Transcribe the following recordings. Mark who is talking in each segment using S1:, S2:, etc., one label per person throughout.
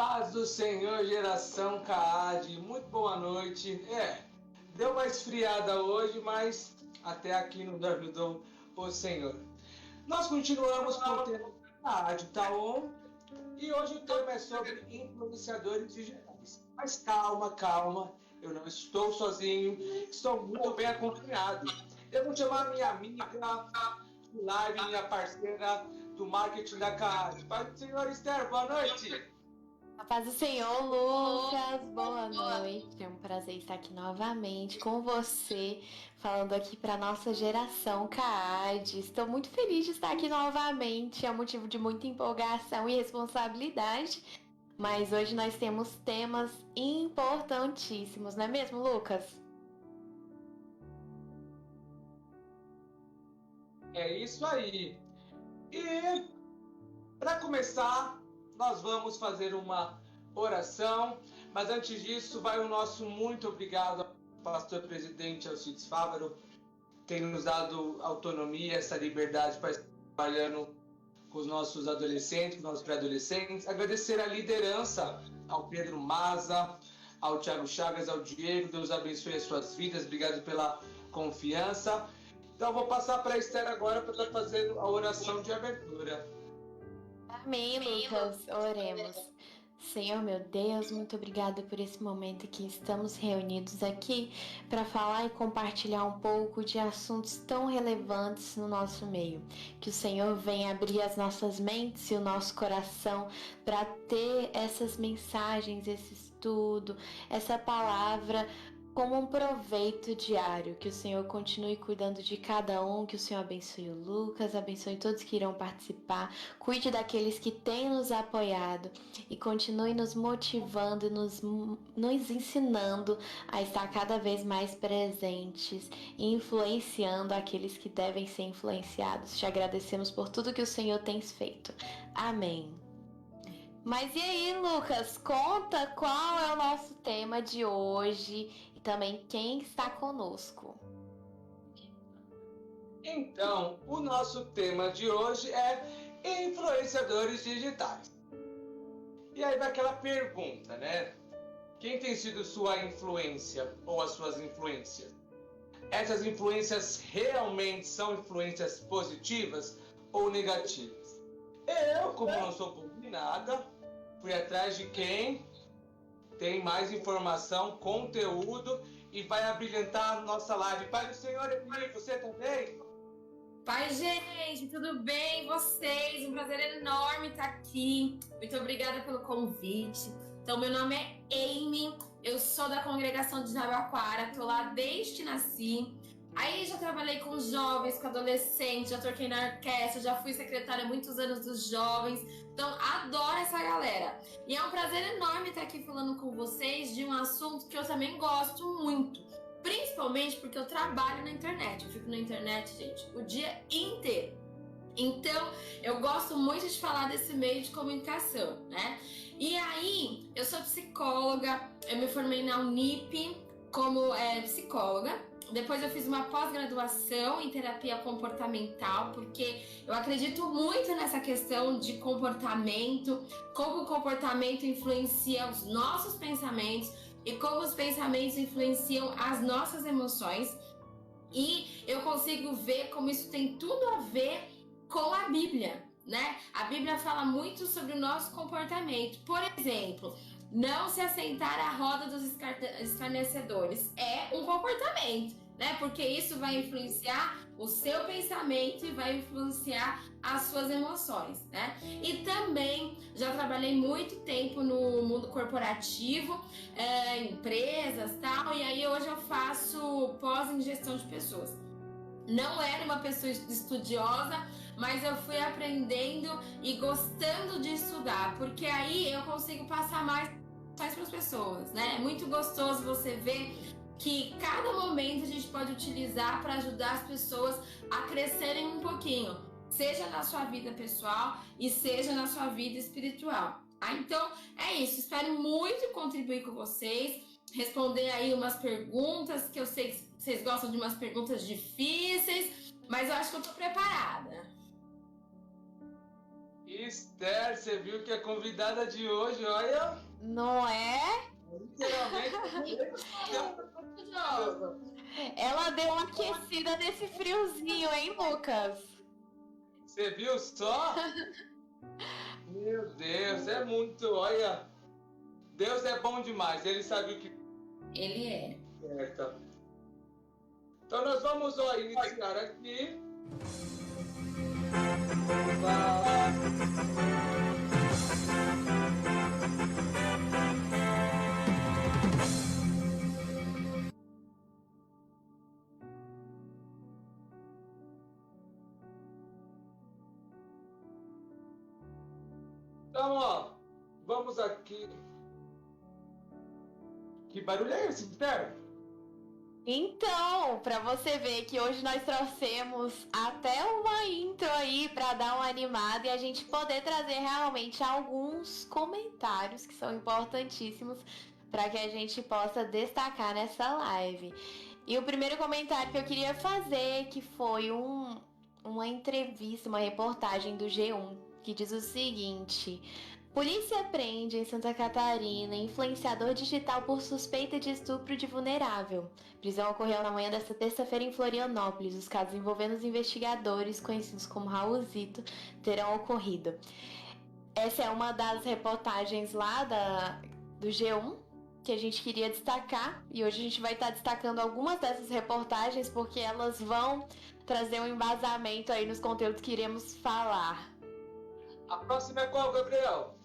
S1: Paz do Senhor, geração CAAD, muito boa noite. Deu uma esfriada hoje, mas até aqui nos ajudou o Senhor. Nós continuamos com o tema CAAD, tá on? E hoje o tema é sobre influenciadores digitais. Mas calma, eu não estou sozinho, estou muito bem acompanhado. Eu vou chamar minha amiga de live, minha parceira do marketing da CAAD. Paz do Senhor, Esther, boa noite.
S2: A paz do Senhor, Lucas, boa noite. É um prazer estar aqui novamente com você, falando aqui para nossa geração CAAD. Estou muito feliz de estar aqui novamente, é um motivo de muita empolgação e responsabilidade. Mas hoje nós temos temas importantíssimos, não é mesmo, Lucas?
S1: É isso aí. E para começar, nós vamos fazer uma oração, mas antes disso, vai o nosso muito obrigado ao pastor presidente Alcides Fávaro, que tem nos dado autonomia, essa liberdade para estar trabalhando com os nossos adolescentes, com os nossos pré-adolescentes. Agradecer a liderança ao Pedro Maza, ao Thiago Chagas, ao Diego. Deus abençoe as suas vidas. Obrigado pela confiança. Então, eu vou passar para a Esther agora para estar fazendo a oração de abertura.
S2: Amém, Lucas. Oremos. Senhor, meu Deus, muito obrigada por esse momento que estamos reunidos aqui para falar e compartilhar um pouco de assuntos tão relevantes no nosso meio. Que o Senhor venha abrir as nossas mentes e o nosso coração para ter essas mensagens, esse estudo, essa palavra como um proveito diário. Que o Senhor continue cuidando de cada um, que o Senhor abençoe o Lucas, abençoe todos que irão participar, cuide daqueles que têm nos apoiado e continue nos motivando e nos ensinando a estar cada vez mais presentes e influenciando aqueles que devem ser influenciados. Te agradecemos por tudo que o Senhor tem feito. Amém. Mas e aí, Lucas, conta qual é o nosso tema de hoje e também quem está conosco.
S1: Então, o nosso tema de hoje é influenciadores digitais. E aí vai aquela pergunta, né? Quem tem sido sua influência ou as suas influências? Essas influências realmente são influências positivas ou negativas? Eu, como não sou bobo de nada, fui atrás de quem tem mais informação, conteúdo e vai abrilhantar a nossa live. Pai do Senhor, e você também?
S3: Pai, gente, tudo bem? Vocês? Um prazer enorme estar aqui. Muito obrigada pelo convite. Então, meu nome é Amy, eu sou da congregação de Jabaquara, tô lá desde que nasci. Aí já trabalhei com jovens, com adolescentes, já toquei na orquestra, já fui secretária há muitos anos dos jovens. Então, adoro essa galera. E é um prazer enorme estar aqui falando com vocês de um assunto que eu também gosto muito. Principalmente porque eu trabalho na internet. Eu fico na internet, gente, o dia inteiro. Então, eu gosto muito de falar desse meio de comunicação, né? E aí, eu sou psicóloga, eu me formei na Unip como psicóloga. Depois eu fiz uma pós-graduação em terapia comportamental, porque eu acredito muito nessa questão de comportamento, como o comportamento influencia os nossos pensamentos e como os pensamentos influenciam as nossas emoções. E eu consigo ver como isso tem tudo a ver com a Bíblia, né? A Bíblia fala muito sobre o nosso comportamento. Por exemplo, não se assentar à roda dos escarnecedores é um comportamento, né? Porque isso vai influenciar o seu pensamento e vai influenciar as suas emoções, né? E também já trabalhei muito tempo no mundo corporativo, empresas, tal, e aí hoje eu faço pós em gestão de pessoas. Não era uma pessoa estudiosa, mas eu fui aprendendo e gostando de estudar, porque aí eu consigo passar mais para as pessoas, né? É muito gostoso você ver que cada momento a gente pode utilizar para ajudar as pessoas a crescerem um pouquinho, seja na sua vida pessoal e seja na sua vida espiritual. Então é isso, espero muito contribuir com vocês, responder aí umas perguntas, que eu sei que vocês gostam de umas perguntas difíceis, mas eu acho que eu tô preparada.
S1: Esther, você viu que a convidada de hoje, olha,
S2: Não é?
S1: literalmente.
S2: Ela deu uma aquecida nesse friozinho, hein, Lucas?
S1: Você viu só? Meu Deus, é muito, olha. Deus é bom demais, ele sabe o que
S3: Ele é.
S1: certa. Então nós vamos iniciar aqui. Então, ó, vamos aqui. Que barulho é esse, Esther?
S2: Então, para você ver que hoje nós trouxemos até uma intro aí para dar uma animada e a gente poder trazer realmente alguns comentários que são importantíssimos para que a gente possa destacar nessa live. E o primeiro comentário que eu queria fazer, que foi uma entrevista, uma reportagem do G1, que diz o seguinte: polícia prende em Santa Catarina influenciador digital por suspeita de estupro de vulnerável. Prisão ocorreu na manhã desta terça-feira em Florianópolis. Os casos envolvendo os investigadores, conhecidos como Raulzito, terão ocorrido. Essa é uma das reportagens lá do G1 que a gente queria destacar. E hoje a gente vai estar destacando algumas dessas reportagens porque elas vão trazer um embasamento aí nos conteúdos que iremos falar.
S1: A próxima é qual, Gabriel?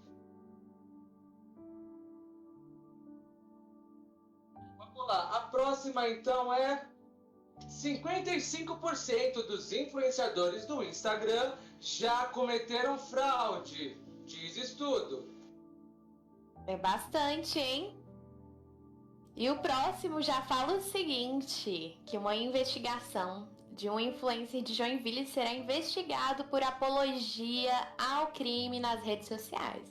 S1: Vamos lá. A próxima, então, é 55% dos influenciadores do Instagram já cometeram fraude, diz estudo.
S2: É bastante, hein? E o próximo já fala o seguinte, que uma investigação de um influencer de Joinville será investigado por apologia ao crime nas redes sociais.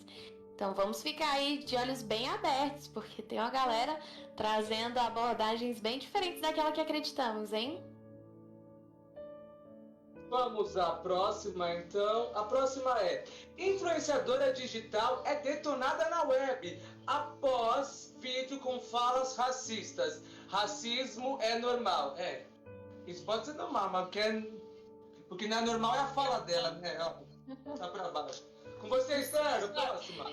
S2: Então vamos ficar aí de olhos bem abertos, porque tem uma galera trazendo abordagens bem diferentes daquela que acreditamos, hein?
S1: Vamos à próxima, então. A próxima é: influenciadora digital é detonada na web após vídeo com falas racistas. Racismo é normal. Isso pode ser normal, mas porque não é normal é a fala dela, né? Ó, tá pra baixo. Com vocês, Sérgio, próxima.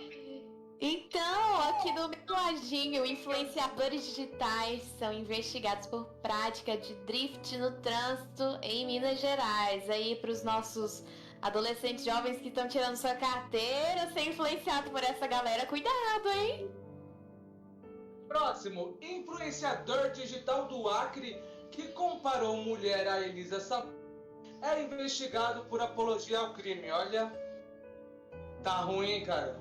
S2: Então, aqui do meu ladinho, influenciadores digitais são investigados por prática de drift no trânsito em Minas Gerais. Aí, para os nossos adolescentes jovens que estão tirando sua carteira, ser influenciado por essa galera, cuidado, hein?
S1: Próximo, influenciador digital do Acre que comparou mulher a Elisa Samar é investigado por apologia ao crime. Olha, tá ruim, cara.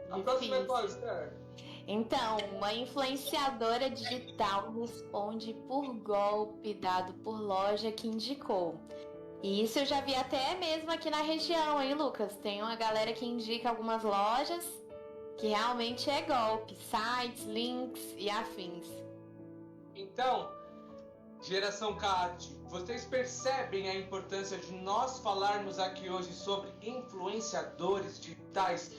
S1: A próxima é qual, Esther?
S2: Então, uma influenciadora digital responde por golpe dado por loja que indicou. E isso eu já vi até mesmo aqui na região, hein, Lucas? Tem uma galera que indica algumas lojas que realmente é golpe, sites, links e afins.
S1: Então, geração CAT, vocês percebem a importância de nós falarmos aqui hoje sobre influenciadores digitais?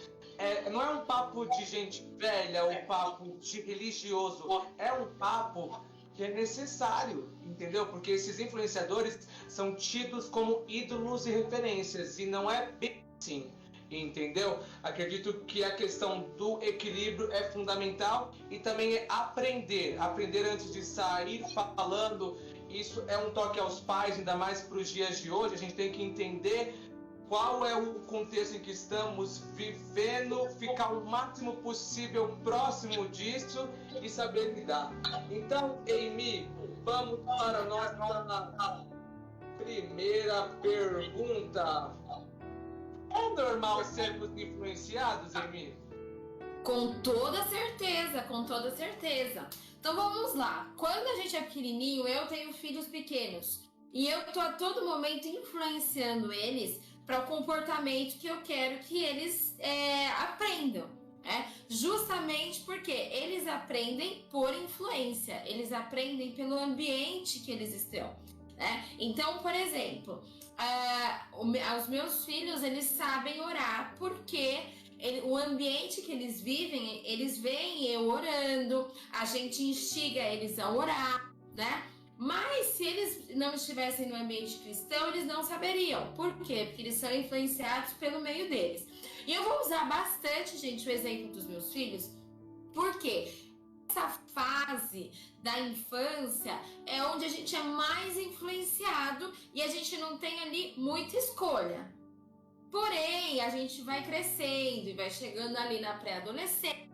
S1: Não é um papo de gente velha ou papo de religioso, é um papo que é necessário, entendeu? Porque esses influenciadores são tidos como ídolos e referências, e não é bem assim, entendeu? Acredito que a questão do equilíbrio é fundamental e também é aprender antes de sair falando. Isso é um toque aos pais, ainda mais para os dias de hoje. A gente tem que entender qual é o contexto em que estamos vivendo, ficar o máximo possível próximo disso e saber lidar. Então, Amy, vamos para a nossa primeira pergunta. É normal sermos influenciados, Amy?
S3: Com toda certeza, com toda certeza. Então vamos lá. Quando a gente é pequenininho, eu tenho filhos pequenos e eu tô a todo momento influenciando eles para o comportamento que eu quero que eles aprendam, né? Justamente porque eles aprendem por influência, eles aprendem pelo ambiente que eles estão, né? Então, por exemplo, os meus filhos, eles sabem orar, porque o ambiente que eles vivem, eles veem eu orando, a gente instiga eles a orar, né? Mas se eles não estivessem no ambiente cristão, eles não saberiam. Por quê? Porque eles são influenciados pelo meio deles. E eu vou usar bastante, gente, o exemplo dos meus filhos, porque essa fase da infância é onde a gente é mais influenciado e a gente não tem ali muita escolha. Porém, a gente vai crescendo e vai chegando ali na pré-adolescência,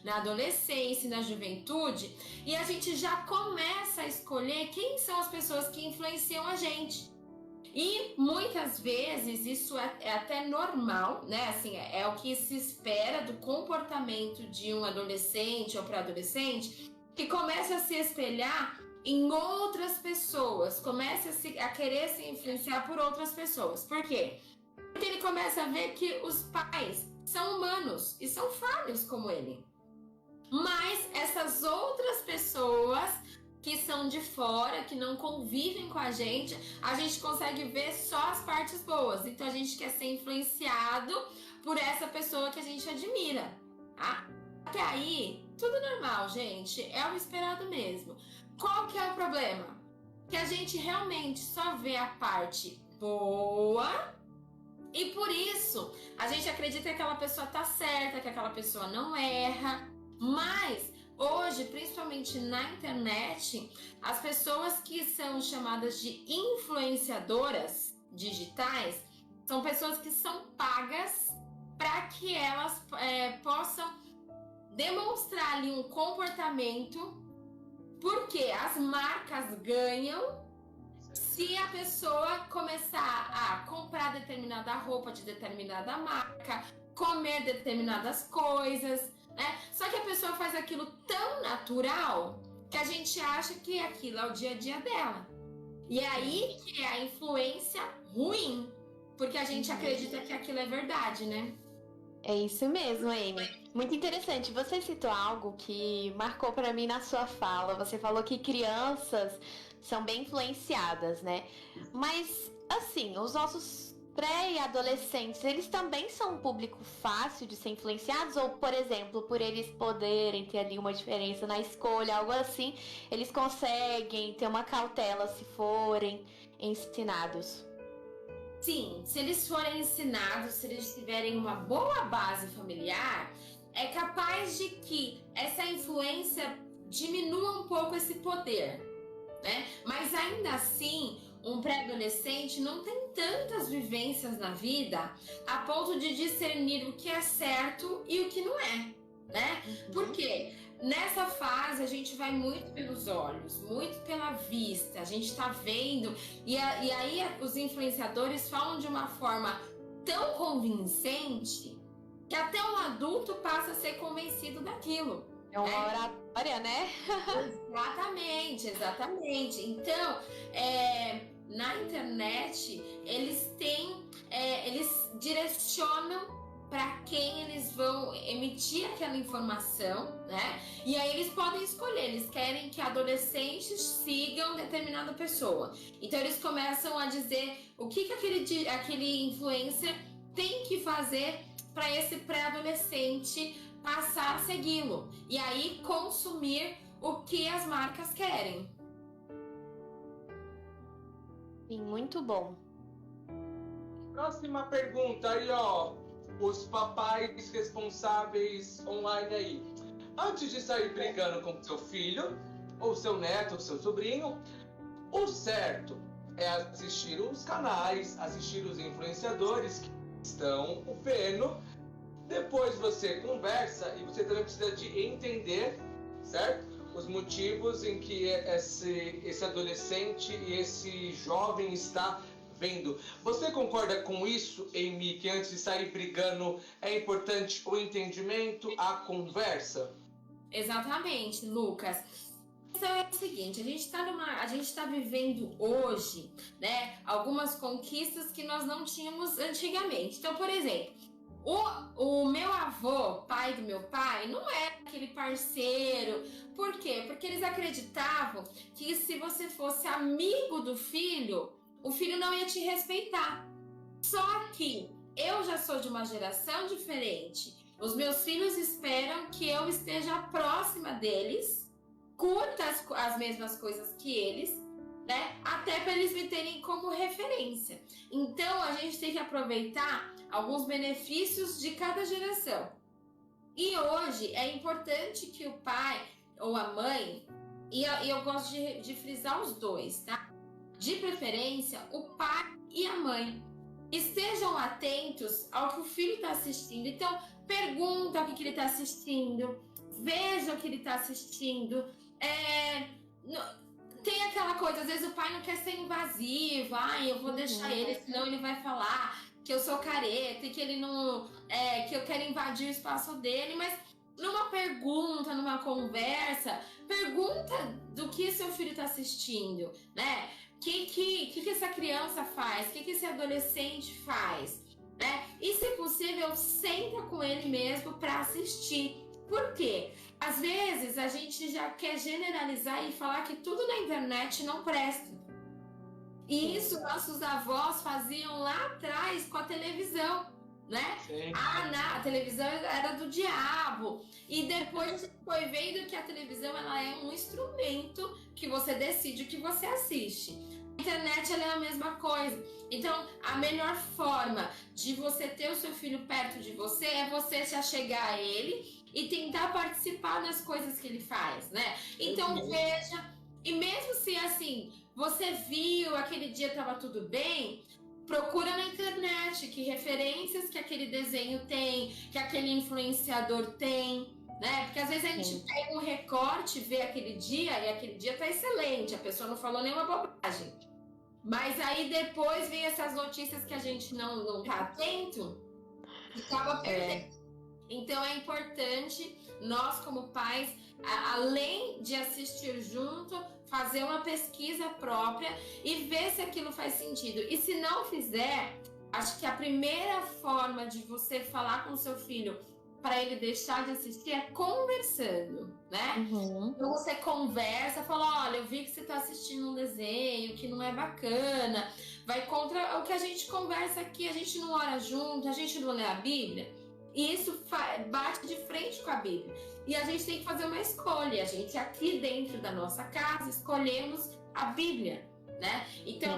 S3: na adolescência, na juventude, e a gente já começa a escolher quem são as pessoas que influenciam a gente. E muitas vezes isso é até normal, né? Assim, é o que se espera do comportamento de um adolescente ou pré-adolescente, que começa a se espelhar em outras pessoas, começa a querer se influenciar por outras pessoas. Por quê? Porque ele começa a ver que os pais são humanos e são falhos como ele. Mas essas outras pessoas que são de fora, que não convivem com a gente consegue ver só as partes boas. Então a gente quer ser influenciado por essa pessoa que a gente admira. Até aí, tudo normal, gente. É o esperado mesmo. Qual que é o problema? Que a gente realmente só vê a parte boa e por isso a gente acredita que aquela pessoa tá certa, que aquela pessoa não erra. Mas hoje, principalmente na internet, as pessoas que são chamadas de influenciadoras digitais são pessoas que são pagas para que elas possam demonstrar ali um comportamento, porque as marcas ganham se a pessoa começar a comprar determinada roupa de determinada marca, comer determinadas coisas, né? Só que a pessoa faz aquilo tão natural que a gente acha que aquilo é o dia a dia dela. E aí que é a influência ruim, porque a gente acredita que aquilo é verdade, né?
S2: É isso mesmo, Amy. Muito interessante. Você citou algo que marcou para mim na sua fala. Você falou que crianças são bem influenciadas, né? Mas, assim, os nossos pré e adolescentes, eles também são um público fácil de ser influenciados? Ou, por exemplo, por eles poderem ter ali uma diferença na escolha, algo assim, eles conseguem ter uma cautela se forem ensinados?
S3: Sim, se eles forem ensinados, se eles tiverem uma boa base familiar, é capaz de que essa influência diminua um pouco esse poder, né? Mas ainda assim, um pré-adolescente não tem tantas vivências na vida a ponto de discernir o que é certo e o que não é, né? Por quê? Nessa fase a gente vai muito pelos olhos, muito pela vista, a gente tá vendo e aí os influenciadores falam de uma forma tão convincente que até um adulto passa a ser convencido daquilo.
S2: É uma oratória, né?
S3: Exatamente. Então, na internet, eles direcionam para quem eles vão emitir aquela informação, né? E aí eles podem escolher, eles querem que adolescentes sigam determinada pessoa. Então eles começam a dizer o que aquele influencer tem que fazer para esse pré-adolescente passar a segui-lo. E aí consumir o que as marcas querem.
S2: Sim, muito bom.
S1: Próxima pergunta aí, ó. Os papais responsáveis online aí. Antes de sair brigando com seu filho, ou seu neto, ou seu sobrinho, o certo é assistir os canais, assistir os influenciadores que estão vendo. Depois você conversa e você também precisa de entender, certo? Os motivos em que esse adolescente e esse jovem está vendo. Você concorda com isso, Amy, que antes de sair brigando é importante o entendimento, a conversa?
S3: Exatamente, Lucas. Então é o seguinte, a gente tá vivendo hoje, né, algumas conquistas que nós não tínhamos antigamente. Então, por exemplo, o meu avô, pai do meu pai, não era aquele parceiro. Por quê? Porque eles acreditavam que se você fosse amigo do filho, o filho não ia te respeitar. Só que eu já sou de uma geração diferente. Os meus filhos esperam que eu esteja próxima deles, curta as mesmas coisas que eles, né? Até para eles me terem como referência. Então, a gente tem que aproveitar alguns benefícios de cada geração. E hoje é importante que o pai ou a mãe, e eu gosto de frisar os dois, tá? De preferência, o pai e a mãe estejam atentos ao que o filho está assistindo. Então, pergunta o que ele está assistindo, veja o que ele está assistindo. Tem aquela coisa, às vezes o pai não quer ser invasivo, eu vou deixar ele, senão ele vai falar que eu sou careta e que ele não, que eu quero invadir o espaço dele, mas numa pergunta, numa conversa, pergunta do que seu filho está assistindo, né? O que essa criança faz? O que esse adolescente faz? Né? E, se possível, senta com ele mesmo para assistir. Por quê? Às vezes, a gente já quer generalizar e falar que tudo na internet não presta. E isso nossos avós faziam lá atrás com a televisão, né?
S1: Sim.
S3: A televisão era do diabo. E depois a gente foi vendo que a televisão ela é um instrumento que você decide o que você assiste. A internet ela é a mesma coisa. Então, a melhor forma de você ter o seu filho perto de você é você se achegar a ele e tentar participar das coisas que ele faz, né? Então, veja, e mesmo se assim, você viu, aquele dia estava tudo bem, procura na internet que referências que aquele desenho tem, que aquele influenciador tem, né? Porque às vezes a gente pega um recorte, vê aquele dia e aquele dia tá excelente, a pessoa não falou nenhuma bobagem. Mas aí depois vem essas notícias que a gente não tá atento e acaba perdendo. Então é importante nós como pais, além de assistir junto, fazer uma pesquisa própria e ver se aquilo faz sentido. E se não fizer, acho que a primeira forma de você falar com o seu filho para ele deixar de assistir é conversando, né? Então você conversa, fala, olha, eu vi que você está assistindo um desenho que não é bacana, vai contra o que a gente conversa aqui, a gente não ora junto, a gente não lê a Bíblia, e isso bate de frente com a Bíblia. E a gente tem que fazer uma escolha, a gente aqui dentro da nossa casa escolhemos a Bíblia, né? Então,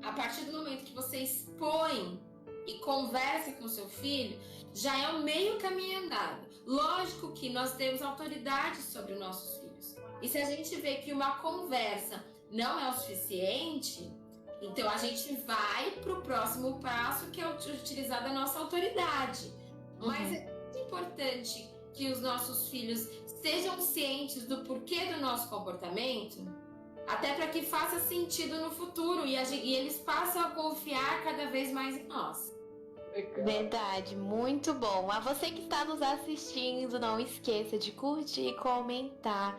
S3: a partir do momento que você expõe e conversa com o seu filho, já é um meio caminho andado. Lógico que nós temos autoridade sobre os nossos filhos. E se a gente vê que uma conversa não é o suficiente, então a gente vai para o próximo passo, que é utilizar a nossa autoridade. Mas é muito importante que os nossos filhos sejam cientes do porquê do nosso comportamento, até para que faça sentido no futuro e eles passam a confiar cada vez mais em nós.
S2: Verdade, muito bom. A você que está nos assistindo, não esqueça de curtir, comentar,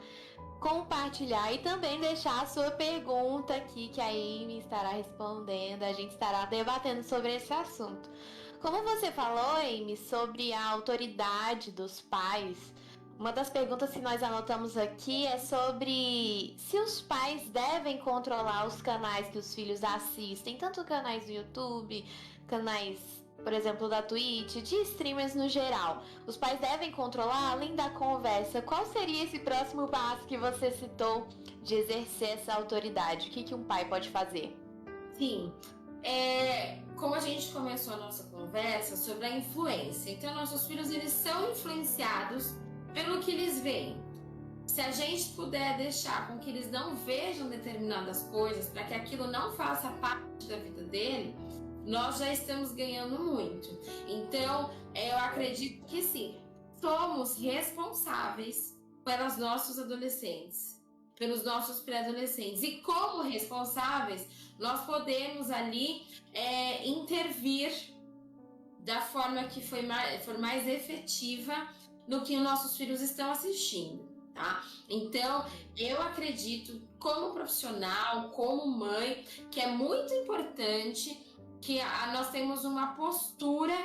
S2: compartilhar e também deixar a sua pergunta aqui, que a Amy estará respondendo, a gente estará debatendo sobre esse assunto. Como você falou, Amy, sobre a autoridade dos pais, uma das perguntas que nós anotamos aqui é sobre se os pais devem controlar os canais que os filhos assistem, tanto canais do YouTube, canais, por exemplo, da Twitch, de streamers no geral. Os pais devem controlar, além da conversa. Qual seria esse próximo passo que você citou de exercer essa autoridade? O que um pai pode fazer?
S3: Sim, como a gente começou a nossa conversa sobre a influência. Então, nossos filhos, eles são influenciados pelo que eles veem. Se a gente puder deixar com que eles não vejam determinadas coisas, para que aquilo não faça parte da vida dele, nós já estamos ganhando muito. Então, eu acredito que sim, somos responsáveis pelos nossos adolescentes, pelos nossos pré-adolescentes. E como responsáveis, nós podemos ali intervir da forma que for mais efetiva no que os nossos filhos estão assistindo, tá? Então, eu acredito, como profissional, como mãe, que é muito importante que nós temos uma postura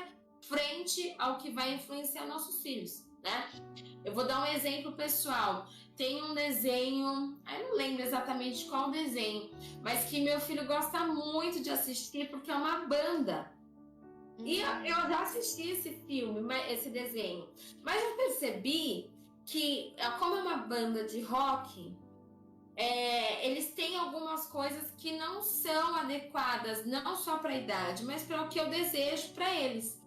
S3: frente ao que vai influenciar nossos filhos, né? Eu vou dar um exemplo pessoal. tem um desenho, eu não lembro exatamente qual desenho, mas que meu filho gosta muito de assistir porque é uma banda. E eu já assisti esse filme, esse desenho, mas eu percebi que, como é uma banda de rock, eles têm algumas coisas que não são adequadas, não só para a idade, mas para o que eu desejo para eles,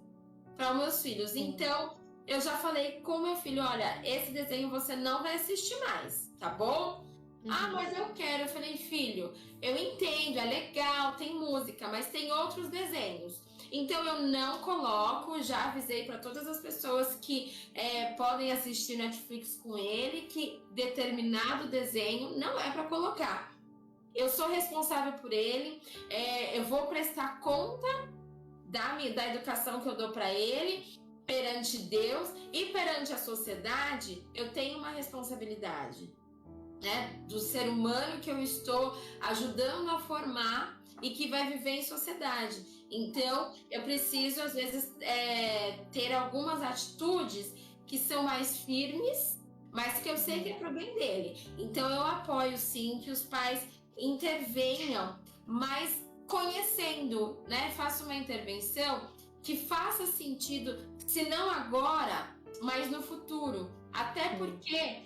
S3: para os meus filhos. Então, eu já falei com meu filho, olha, esse desenho você não vai assistir mais, tá bom? Ah, mas eu quero. Eu falei, filho, eu entendo, é legal, tem música, mas tem outros desenhos. Então eu não coloco, já avisei para todas as pessoas que podem assistir Netflix com ele, que determinado desenho não é para colocar. Eu sou responsável por ele, eu vou prestar conta da educação que eu dou para ele, perante Deus e perante a sociedade. Eu tenho uma responsabilidade, né, do ser humano que eu estou ajudando a formar e que vai viver em sociedade. Então, eu preciso, às vezes, ter algumas atitudes que são mais firmes, mas que eu sei que é pro bem dele. Então, eu apoio, sim, que os pais intervenham, mas conhecendo, né? Faça uma intervenção que faça sentido, se não agora, mas no futuro. Até porque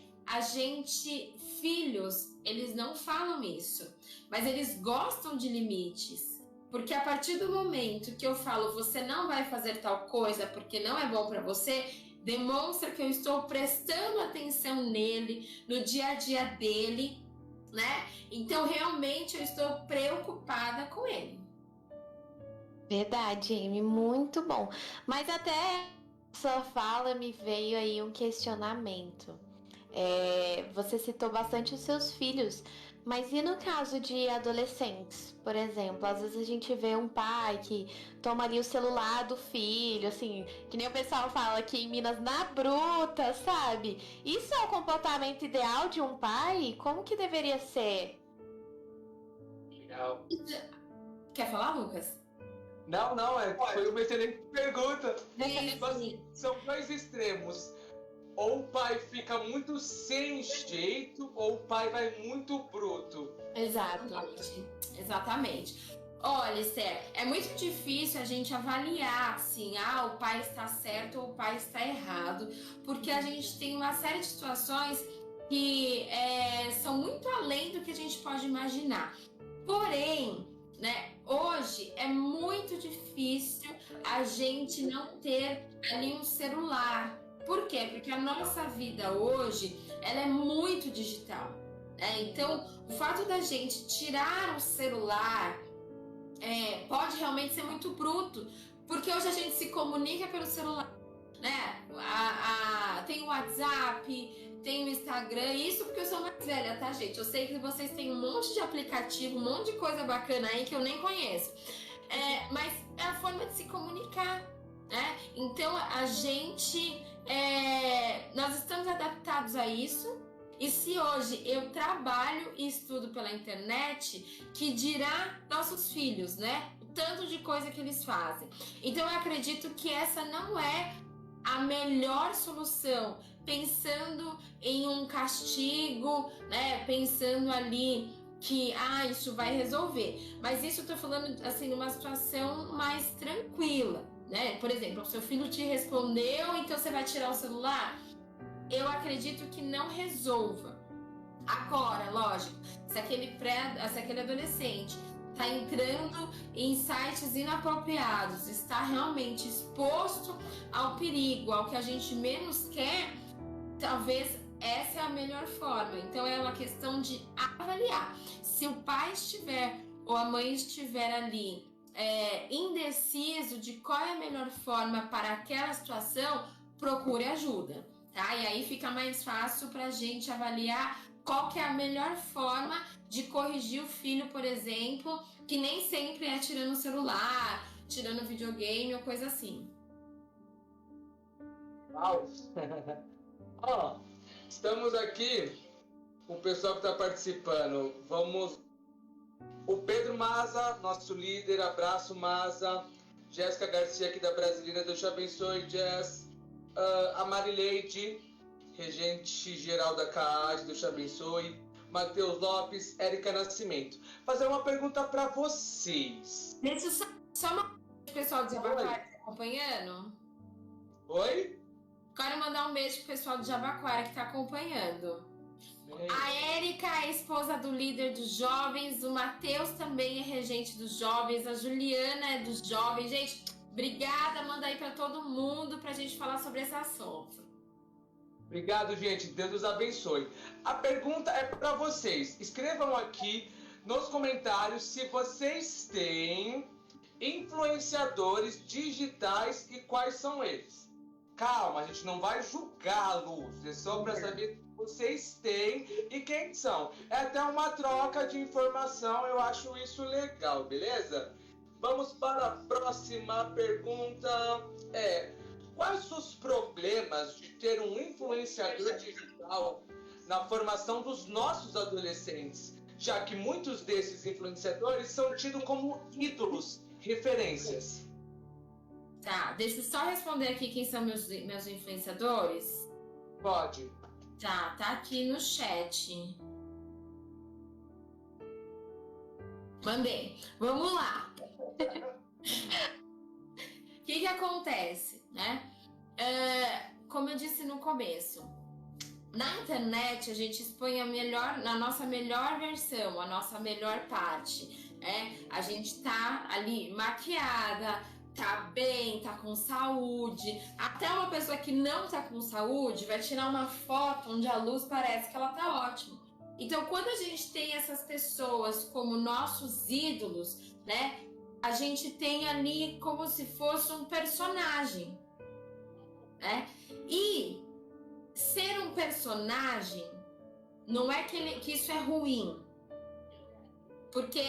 S3: filhos, eles não falam isso, mas eles gostam de limites. Porque a partir do momento que eu falo, você não vai fazer tal coisa porque não é bom para você, demonstra que eu estou prestando atenção nele, no dia a dia dele, né? Então, realmente, eu estou preocupada com ele.
S2: Verdade, Amy, muito bom. Mas até sua fala me veio aí um questionamento. Você citou bastante os seus filhos, mas e no caso de adolescentes, por exemplo? Às vezes a gente vê um pai que toma ali o celular do filho, assim, que nem o pessoal fala aqui em Minas, na bruta, sabe? Isso é o comportamento ideal de um pai? Como que deveria ser?
S1: Legal.
S3: Quer falar, Lucas?
S1: Não, foi uma excelente pergunta.
S3: Sim.
S1: São dois extremos. Ou o pai fica muito sem jeito, ou o pai vai muito bruto.
S3: Exatamente. Olha, Esther, é muito difícil a gente avaliar, assim, o pai está certo ou o pai está errado, porque a gente tem uma série de situações que são muito além do que a gente pode imaginar. Porém, né, hoje é muito difícil a gente não ter ali um celular. Por quê? Porque a nossa vida hoje, ela é muito digital. Então, o fato da gente tirar o celular pode realmente ser muito bruto, porque hoje a gente se comunica pelo celular, né? Tem o WhatsApp, tem o Instagram, isso porque eu sou mais velha, tá, gente? Eu sei que vocês têm um monte de aplicativo, um monte de coisa bacana aí que eu nem conheço. Mas é a forma de se comunicar, né? Então, a gente... nós estamos adaptados a isso. E se hoje eu trabalho e estudo pela internet, que dirá nossos filhos, né? O tanto de coisa que eles fazem. Então eu acredito que essa não é a melhor solução, pensando em um castigo, né? Pensando ali que isso vai resolver. Mas isso eu tô falando assim numa situação mais tranquila, né? Por exemplo, o seu filho te respondeu, então você vai tirar o celular? Eu acredito que não resolva. Agora, lógico, se aquele adolescente está entrando em sites inapropriados, está realmente exposto ao perigo, ao que a gente menos quer, talvez essa é a melhor forma. Então é uma questão de avaliar. Se o pai estiver ou a mãe estiver ali indeciso de qual é a melhor forma para aquela situação, procure ajuda. Tá? E aí fica mais fácil para a gente avaliar qual que é a melhor forma de corrigir o filho, por exemplo, que nem sempre é tirando o celular, tirando videogame ou coisa assim.
S1: Uau! Estamos aqui com o pessoal que está participando. O Pedro Maza, nosso líder, abraço Maza. Jéssica Garcia aqui da Brasileira, Deus te abençoe, Jess. A Marileide regente geral da CAAD, Deus te abençoe. Matheus Lopes, Érica Nascimento. Fazer uma pergunta para vocês.
S3: Deixa eu só uma pessoal de Jabaquara que tá acompanhando.
S1: Oi?
S3: Quero mandar um beijo pro pessoal de Jabaquara que tá acompanhando. A Érica é esposa do líder dos jovens, o Matheus também é regente dos jovens, a Juliana é dos jovens. Gente, obrigada, manda aí para todo mundo pra gente falar sobre esse assunto.
S1: Obrigado, gente. Deus os abençoe. A pergunta é para vocês. Escrevam aqui nos comentários se vocês têm influenciadores digitais e quais são eles. Calma, a gente não vai julgá-los. É só para saber se vocês têm e quem são. É até uma troca de informação. Eu acho isso legal, beleza? Vamos para a próxima pergunta. Quais os problemas de ter um influenciador digital na formação dos nossos adolescentes, já que muitos desses influenciadores são tidos como ídolos, referências?
S3: Tá, deixa eu só responder aqui quem são meus influenciadores.
S1: Pode.
S3: Tá aqui no chat. Mandei. Vamos lá. O que acontece, né? Como eu disse no começo, na internet a gente expõe a nossa melhor versão, a nossa melhor parte, né? A gente tá ali maquiada, tá bem, tá com saúde. Até uma pessoa que não tá com saúde vai tirar uma foto onde a luz parece que ela tá ótima. Então, quando a gente tem essas pessoas como nossos ídolos, né? A gente tem ali como se fosse um personagem, né? E ser um personagem não é que isso é ruim. Porque,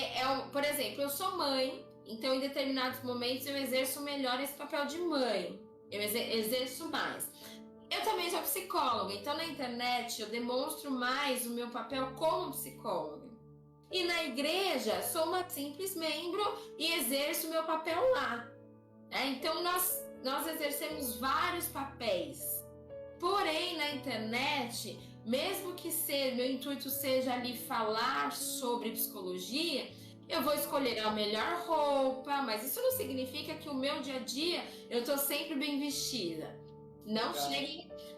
S3: por exemplo, eu sou mãe, então em determinados momentos eu exerço melhor esse papel de mãe. Eu exerço mais. Eu também sou psicóloga, então na internet eu demonstro mais o meu papel como psicóloga. E na igreja sou uma simples membro e exerço o meu papel lá. Então nós exercemos vários papéis. Porém, na internet, mesmo que meu intuito seja ali falar sobre psicologia, eu vou escolher a melhor roupa, mas isso não significa que o meu dia a dia eu tô sempre bem vestida.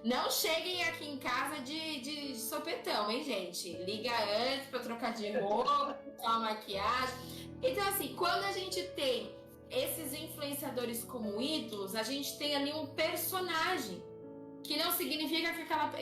S3: Não cheguem aqui em casa de sopetão, hein, gente? Liga antes pra trocar de roupa, uma maquiagem. Então, assim, quando a gente tem esses influenciadores como ídolos, a gente tem ali um personagem, que não significa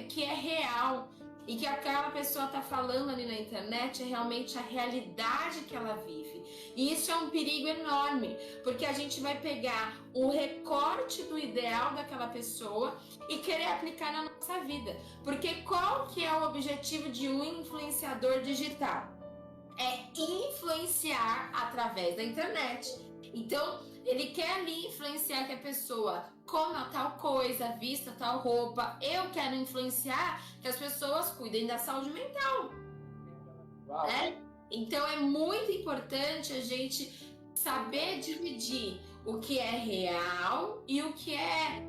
S3: que é real e que aquela pessoa tá falando ali na internet é realmente a realidade que ela vive. E isso é um perigo enorme, porque a gente vai pegar um recorte do ideal daquela pessoa e querer aplicar na nossa vida. Porque qual que é o objetivo de um influenciador digital? É influenciar através da internet. Então, ele quer ali influenciar que a pessoa coma tal coisa, vista tal roupa. Eu quero influenciar que as pessoas cuidem da saúde mental. Né? Então é muito importante a gente saber dividir o que é real e o que é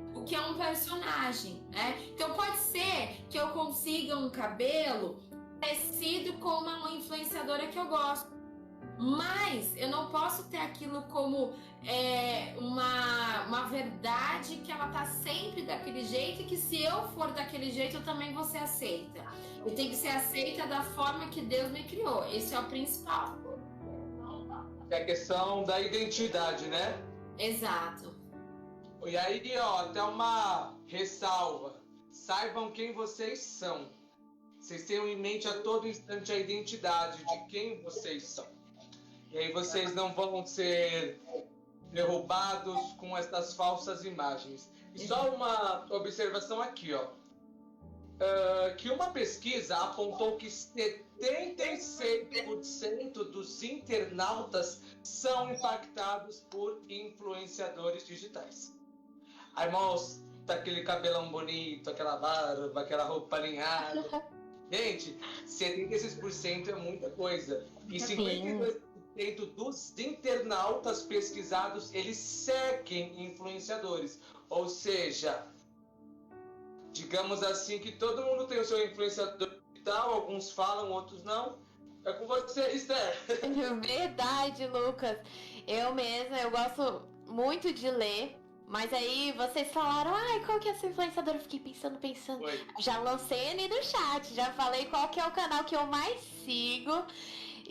S3: um personagem, né? Então pode ser que eu consiga um cabelo parecido com uma influenciadora que eu gosto, mas eu não posso ter aquilo como uma verdade que ela tá sempre daquele jeito e que se eu for daquele jeito eu também vou ser aceita. Eu tenho que ser aceita da forma que Deus me criou. Esse é o principal.
S1: É a questão da identidade, né?
S3: Exato.
S1: E aí, até uma ressalva. Saibam quem vocês são. Vocês tenham em mente a todo instante a identidade de quem vocês são. E aí vocês não vão ser derrubados com essas falsas imagens. E só uma observação aqui, que uma pesquisa apontou que 76% dos internautas são impactados por influenciadores digitais. Aí mostra aquele cabelão bonito, aquela barba, aquela roupa alinhada. Gente, 76% é muita coisa. E 52% dos internautas pesquisados, eles seguem influenciadores. Ou seja, digamos assim, que todo mundo tem o seu influenciador digital, alguns falam, outros não. É com você, Esther.
S2: Verdade, Lucas. Eu mesma, eu gosto muito de ler. Mas aí vocês falaram, ai, qual que é a sua influenciadora? Eu fiquei pensando.
S1: Oi.
S2: Já lancei ali no chat, já falei qual que é o canal que eu mais sigo.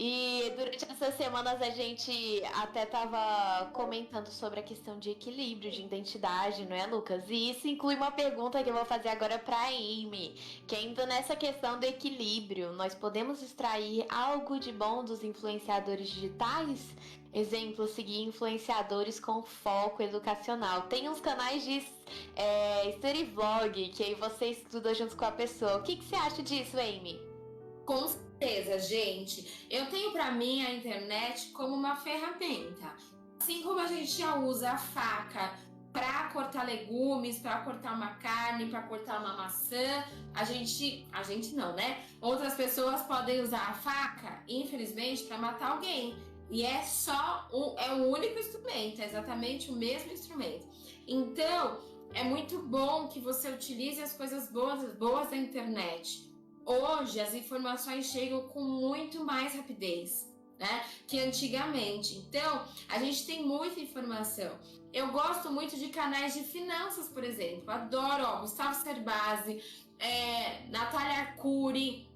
S2: E durante essas semanas a gente até tava comentando sobre a questão de equilíbrio, de identidade, não é, Lucas? E isso inclui uma pergunta que eu vou fazer agora pra Amy, que ainda nessa questão do equilíbrio, nós podemos extrair algo de bom dos influenciadores digitais? Exemplo, seguir influenciadores com foco educacional. Tem uns canais de story vlog, que aí você estuda junto com a pessoa. O que você acha disso, Amy?
S3: Com certeza, gente. Eu tenho pra mim a internet como uma ferramenta. Assim como a gente já usa a faca para cortar legumes, para cortar uma carne, para cortar uma maçã, a gente não, né? Outras pessoas podem usar a faca, infelizmente, para matar alguém. E é um único instrumento, é exatamente o mesmo instrumento. Então, é muito bom que você utilize as coisas boas da internet. Hoje as informações chegam com muito mais rapidez, né, que antigamente. Então, a gente tem muita informação. Eu gosto muito de canais de finanças, por exemplo. Adoro, Gustavo Cerbasi, Natália Arcuri.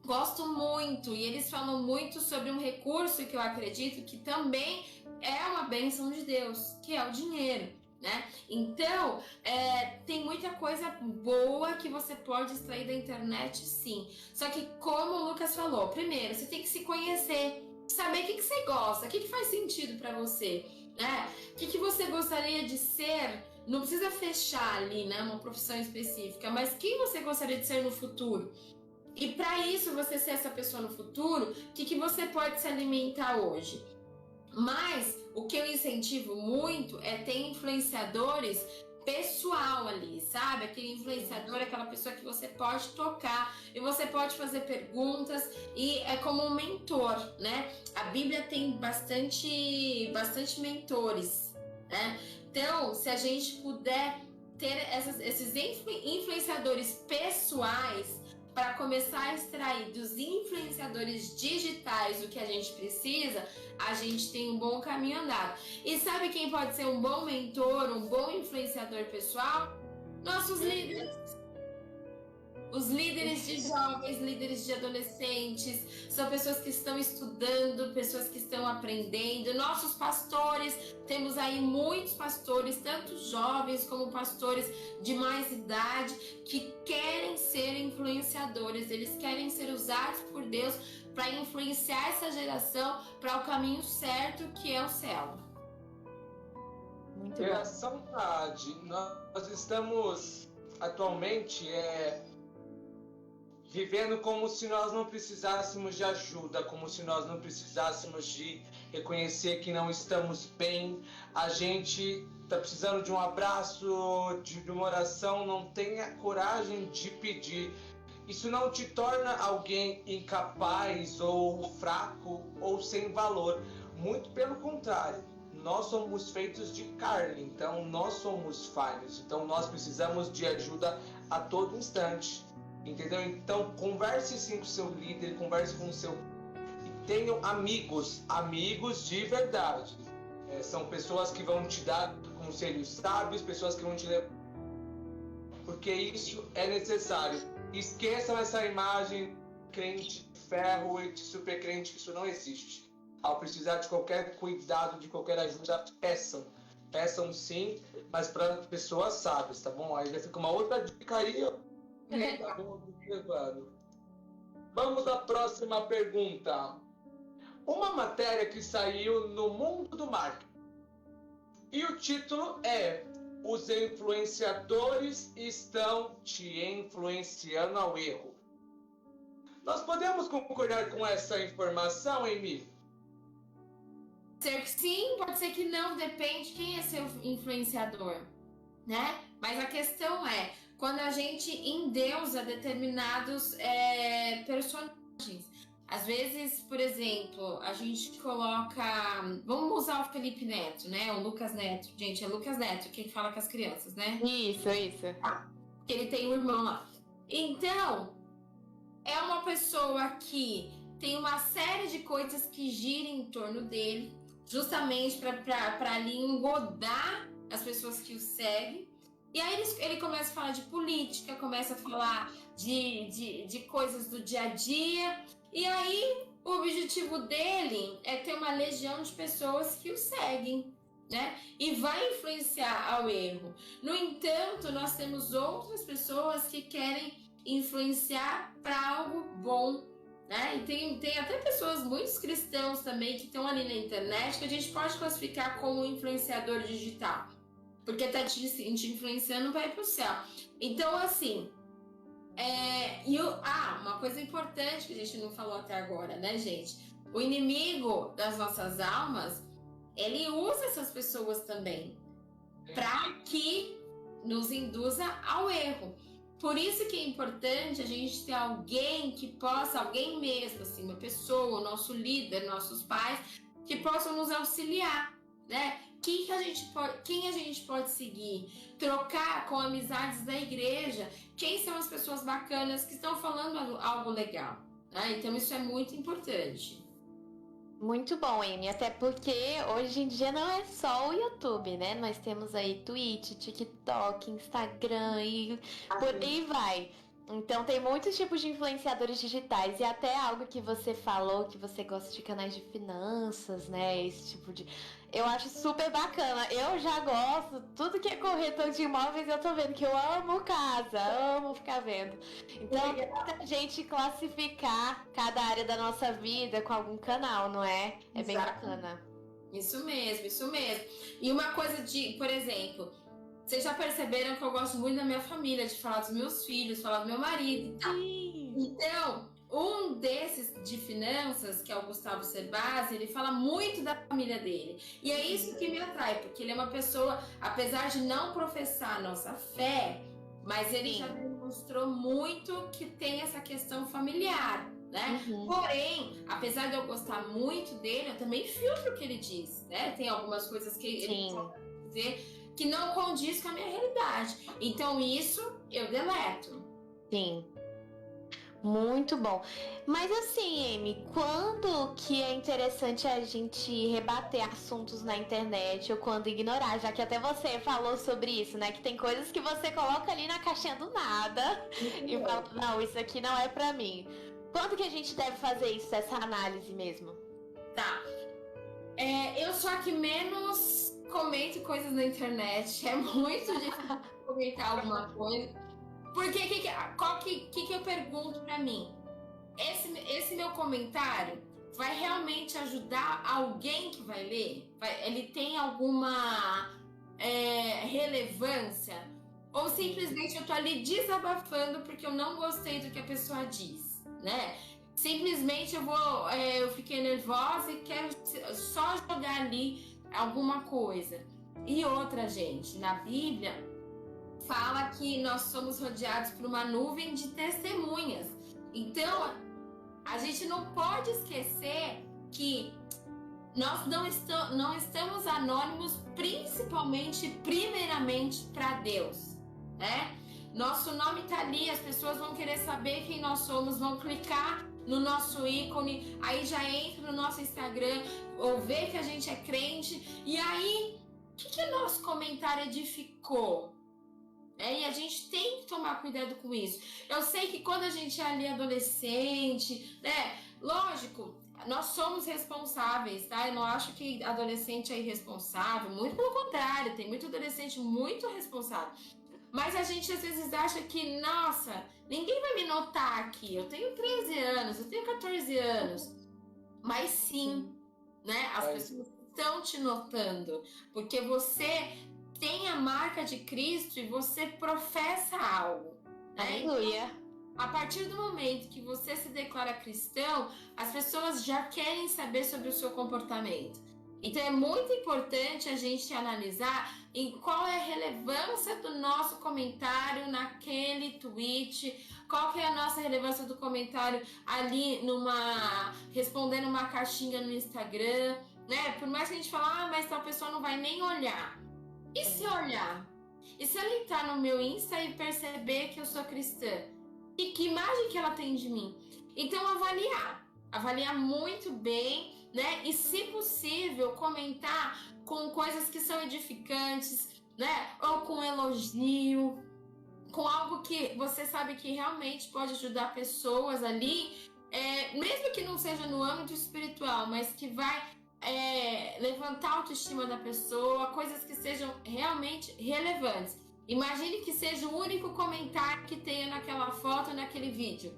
S3: Gosto muito. E eles falam muito sobre um recurso que eu acredito que também é uma bênção de Deus, que é o dinheiro. Né? Então, tem muita coisa boa que você pode extrair da internet, sim. Só que, como o Lucas falou, primeiro, você tem que se conhecer, saber o que você gosta, o que faz sentido pra você, né? O que você gostaria de ser. Não precisa fechar ali, né, uma profissão específica, mas quem você gostaria de ser no futuro? E para isso, você ser essa pessoa no futuro, o que você pode se alimentar hoje? Mas o que eu incentivo muito é ter influenciadores pessoal ali, sabe? Aquele influenciador, aquela pessoa que você pode tocar e você pode fazer perguntas e é como um mentor, né? A Bíblia tem bastante mentores, né? Então, se a gente puder ter esses influenciadores pessoais para começar a extrair dos influenciadores digitais o que a gente precisa, a gente tem um bom caminho andado. E sabe quem pode ser um bom mentor, um bom influenciador pessoal? Nossos líderes. Os líderes de jovens, líderes de adolescentes, são pessoas que estão estudando, pessoas que estão aprendendo. Nossos pastores, temos aí muitos pastores, tanto jovens como pastores de mais idade, que querem ser influenciadores, eles querem ser usados por Deus para influenciar essa geração para o caminho certo, que é o céu.
S2: Muito bom.
S1: Saudade. Nós estamos atualmente vivendo como se nós não precisássemos de ajuda, como se nós não precisássemos de reconhecer que não estamos bem. A gente está precisando de um abraço, de uma oração, não tenha coragem de pedir. Isso não te torna alguém incapaz ou fraco ou sem valor. Muito pelo contrário, nós somos feitos de carne, então nós somos falhos. Então nós precisamos de ajuda a todo instante. Entendeu? Então, converse sim com o seu líder, converse com o seu... E tenham amigos de verdade. São pessoas que vão te dar conselhos sábios, pessoas que vão te levar... Porque isso é necessário. Esqueçam essa imagem crente de ferro e de super crente, que isso não existe. Ao precisar de qualquer cuidado, de qualquer ajuda, peçam. Peçam sim, mas para pessoas sábias, tá bom? Aí já fica uma outra dica aí, ó. Tá bom, vamos à próxima pergunta. Uma matéria que saiu no Mundo do Marketing. E o título é: os influenciadores estão te influenciando ao erro. Nós podemos concordar com essa informação, Amy?
S3: Pode ser que sim, pode ser que não, depende quem é seu influenciador, né? Mas a questão é, quando a gente endeusa determinados personagens. Às vezes, por exemplo, a gente coloca... Vamos usar o Felipe Neto, né? O Lucas Neto. Gente, é Lucas Neto quem fala com as crianças, né?
S2: Isso.
S3: que ele tem um irmão lá. Então, é uma pessoa que tem uma série de coisas que giram em torno dele, justamente para ali engodar as pessoas que o seguem. E aí ele começa a falar de política, começa a falar de coisas do dia a dia. E aí o objetivo dele é ter uma legião de pessoas que o seguem, né? E vai influenciar ao erro. No entanto, nós temos outras pessoas que querem influenciar para algo bom, né? E tem até pessoas, muitos cristãos também, que estão ali na internet, que a gente pode classificar como influenciador digital, porque tá te influenciando para ir pro céu. Então, assim, uma coisa importante que a gente não falou até agora, né, gente? O inimigo das nossas almas, ele usa essas pessoas também para que nos induza ao erro. Por isso que é importante a gente ter alguém que possa, alguém mesmo, assim, uma pessoa, o nosso líder, nossos pais, que possam nos auxiliar, né? Quem a gente pode seguir? Trocar com amizades da igreja. Quem são as pessoas bacanas que estão falando algo legal? Né? Então isso é muito importante.
S2: Muito bom, Amy, até porque hoje em dia não é só o YouTube, né? Nós temos aí Twitch, TikTok, Instagram e por aí vai. Então tem muitos tipos de influenciadores digitais e até algo que você falou, que você gosta de canais de finanças, né? Esse tipo de... Eu acho super bacana. Eu já gosto, tudo que é corretor de imóveis eu tô vendo, que eu amo casa, amo ficar vendo. Então dá pra gente classificar cada área da nossa vida com algum canal, não é? É bem bacana.
S3: Isso mesmo, isso mesmo. E uma coisa por exemplo, vocês já perceberam que eu gosto muito da minha família, de falar dos meus filhos, falar do meu marido e tal.
S2: Sim.
S3: Então, um desses de finanças, que é o Gustavo Cerbasi, ele fala muito da família dele. E é isso que me atrai, porque ele é uma pessoa, apesar de não professar a nossa fé, mas ele já demonstrou muito que tem essa questão familiar, né? Porém, apesar de eu gostar muito dele, eu também filtro o que ele diz, né? Tem algumas coisas que ele pode dizer que não condiz com a minha realidade. Então isso eu deleto.
S2: Sim. Muito bom. Mas assim, Amy, quando que é interessante a gente rebater assuntos na internet ou quando ignorar? Já que até você falou sobre isso, né? Que tem coisas que você coloca ali na caixinha do nada e fala, não, isso aqui não é pra mim. Quando que a gente deve fazer isso, essa análise mesmo?
S3: Tá. Eu sou a que menos comento coisas na internet. É muito difícil comentar alguma coisa. Porque o que eu pergunto pra mim? Esse meu comentário vai realmente ajudar alguém que vai ler? Ele tem alguma relevância? Ou simplesmente eu tô ali desabafando porque eu não gostei do que a pessoa diz, né? Simplesmente eu fiquei nervosa e quero só jogar ali alguma coisa. E outra, gente, na Bíblia fala que nós somos rodeados por uma nuvem de testemunhas. Então, a gente não pode esquecer que nós não estamos anônimos, primeiramente para Deus, né? Nosso nome tá ali, as pessoas vão querer saber quem nós somos, vão clicar no nosso ícone, aí já entra no nosso Instagram, ou vê que a gente é crente, e aí, o que nosso comentário edificou? E a gente tem que tomar cuidado com isso. Eu sei que quando a gente é ali adolescente, né? Lógico, nós somos responsáveis, tá? Eu não acho que adolescente é irresponsável, muito pelo contrário, tem muito adolescente muito responsável. Mas a gente às vezes acha que, nossa, ninguém vai me notar aqui. Eu tenho 13 anos, eu tenho 14 anos. Mas sim, né? As pessoas estão te notando, porque você tem a marca de Cristo e você professa algo, né?
S2: Aleluia.
S3: A partir do momento que você se declara cristão, as pessoas já querem saber sobre o seu comportamento. Então é muito importante a gente analisar em qual é a relevância do nosso comentário naquele tweet, qual que é a nossa relevância do comentário ali respondendo uma caixinha no Instagram, né? Por mais que a gente fale, mas tal pessoa não vai nem olhar. E se olhar? E se ela entrar no meu Insta e perceber que eu sou cristã? E que imagem que ela tem de mim? Então, avaliar muito bem, né? E, se possível, comentar com coisas que são edificantes, né? Ou com elogio, com algo que você sabe que realmente pode ajudar pessoas ali, mesmo que não seja no âmbito espiritual, mas que vai levantar a autoestima da pessoa, coisas que sejam realmente relevantes. Imagine que seja o único comentário que tenha naquela foto, naquele vídeo,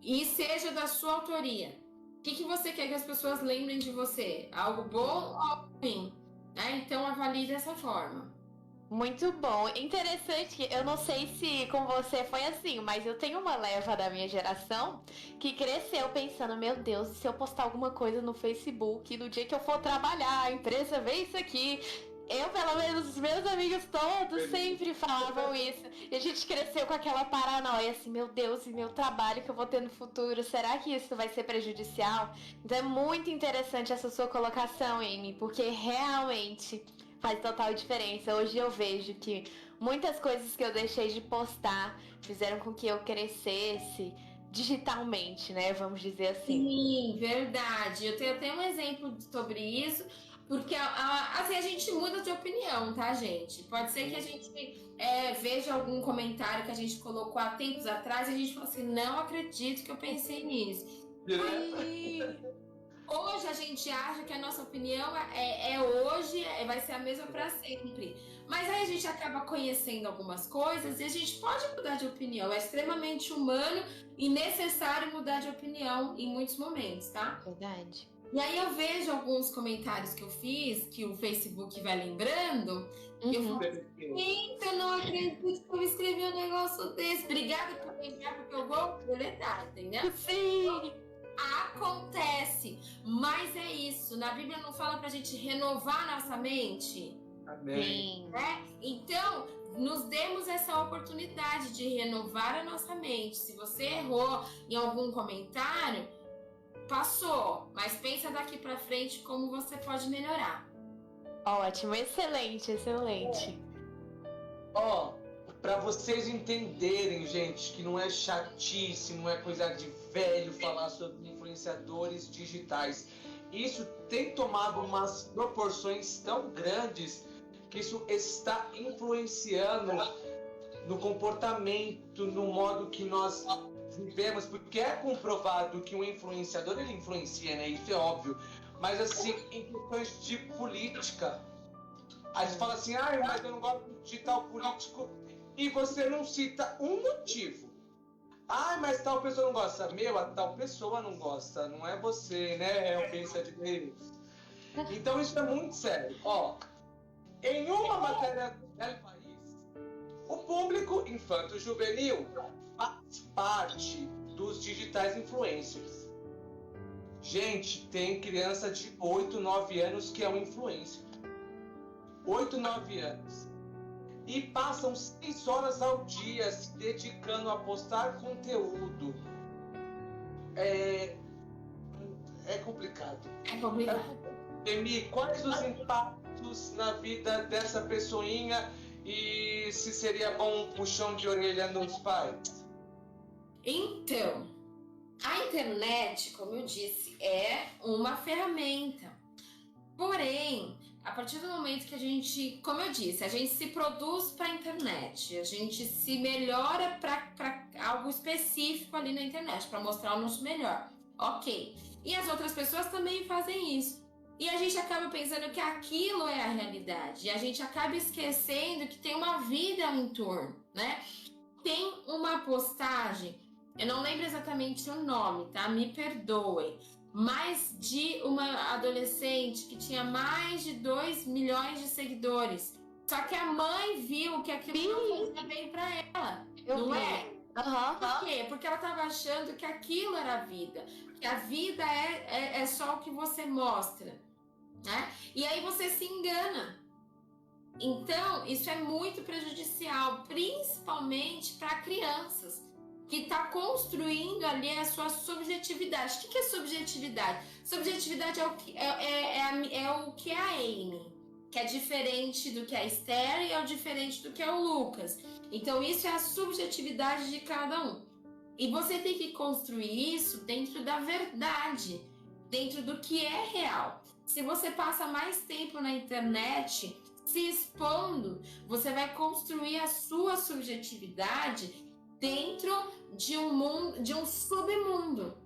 S3: e seja da sua autoria. O que você quer que as pessoas lembrem de você? Algo bom ou algo ruim? Então avalie dessa forma.
S2: Muito bom. Interessante que eu não sei se com você foi assim, mas eu tenho uma leva da minha geração que cresceu pensando, meu Deus, se eu postar alguma coisa no Facebook, no dia que eu for trabalhar, a empresa vê isso aqui. Eu, pelo menos, os meus amigos todos sempre falavam isso. E a gente cresceu com aquela paranoia, assim, meu Deus, e meu trabalho que eu vou ter no futuro, será que isso vai ser prejudicial? Então é muito interessante essa sua colocação, Amy, porque realmente faz total diferença. Hoje eu vejo que muitas coisas que eu deixei de postar fizeram com que eu crescesse digitalmente, né? Vamos dizer assim.
S3: Sim, verdade. Eu tenho até um exemplo sobre isso, porque assim, a gente muda de opinião, tá, gente? Pode ser que a gente veja algum comentário que a gente colocou há tempos atrás e a gente fala assim, não acredito que eu pensei nisso. Hoje a gente acha que a nossa opinião hoje, vai ser a mesma para sempre. Mas aí a gente acaba conhecendo algumas coisas e a gente pode mudar de opinião. É extremamente humano e necessário mudar de opinião em muitos momentos, tá?
S2: Verdade.
S3: E aí eu vejo alguns comentários que eu fiz, que o Facebook vai lembrando, e eu falo, eita, eu não acredito que eu escrevi um negócio desse. Obrigada por lembrar, porque eu vou deletar, entendeu?
S2: Sim!
S3: Acontece, mas é isso. Na Bíblia não fala pra gente renovar nossa mente?
S1: Amém.
S3: Né? Então, nos demos essa oportunidade de renovar a nossa mente. Se você errou em algum comentário, passou, mas pensa daqui pra frente como você pode melhorar.
S2: Ótimo, excelente, excelente.
S1: Para vocês entenderem, gente, que não é chatice, não é coisa de velho falar sobre influenciadores digitais. Isso tem tomado umas proporções tão grandes que isso está influenciando no comportamento, no modo que nós vivemos, porque é comprovado que um influenciador, ele influencia, né? Isso é óbvio. Mas assim, em questões de política, aí você fala assim, mas eu não gosto de tal político, e você não cita um motivo. Mas tal pessoa não gosta. A tal pessoa não gosta, não é você, né? É o pensa de Deus. Então isso é muito sério. Em uma matéria do país, o público infanto-juvenil faz parte dos digitais influencers. Gente, tem criança de 8, 9 anos que é um influencer. 8, 9 anos. E passam 6 horas ao dia se dedicando a postar conteúdo. É complicado.
S3: É complicado.
S1: Emi, quais os impactos na vida dessa pessoinha e se seria bom um puxão de orelha nos pais?
S3: Então, a internet, como eu disse, é uma ferramenta. Porém, a partir do momento que a gente, como eu disse, a gente se produz para a internet, a gente se melhora para algo específico ali na internet, para mostrar o nosso melhor. Ok. E as outras pessoas também fazem isso. E a gente acaba pensando que aquilo é a realidade. E a gente acaba esquecendo que tem uma vida ao entorno, né? Tem uma postagem, eu não lembro exatamente o nome, tá? Me perdoem. Mas de uma adolescente que tinha mais de 2 milhões de seguidores. Só que a mãe viu que aquilo não fazia bem pra ela. Não é? Por quê? Porque ela estava achando que aquilo era a vida. Que a vida é só o que você mostra. Né? E aí você se engana. Então, isso é muito prejudicial, principalmente para crianças, que está construindo ali a sua subjetividade. O que é subjetividade? Subjetividade é o que é a Amy que é diferente do que a Esther e é diferente do que é o Lucas. Então isso é a subjetividade de cada um. E você tem que construir isso dentro da verdade, dentro do que é real. Se você passa mais tempo na internet se expondo, você vai construir a sua subjetividade dentro de um mundo, de um submundo.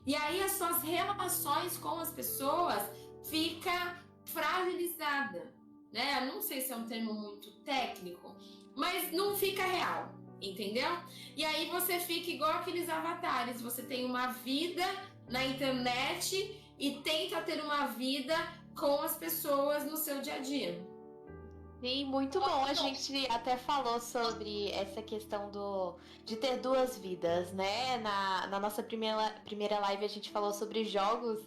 S3: E aí as suas relações com as pessoas fica fragilizada, né? Eu não sei se é um termo muito técnico, mas não fica real, entendeu? E aí você fica igual aqueles avatares, você tem uma vida na internet e tenta ter uma vida com as pessoas no seu dia a dia.
S2: Sim, muito bom. A gente até falou sobre essa questão de ter duas vidas, né? Na nossa primeira live a gente falou sobre jogos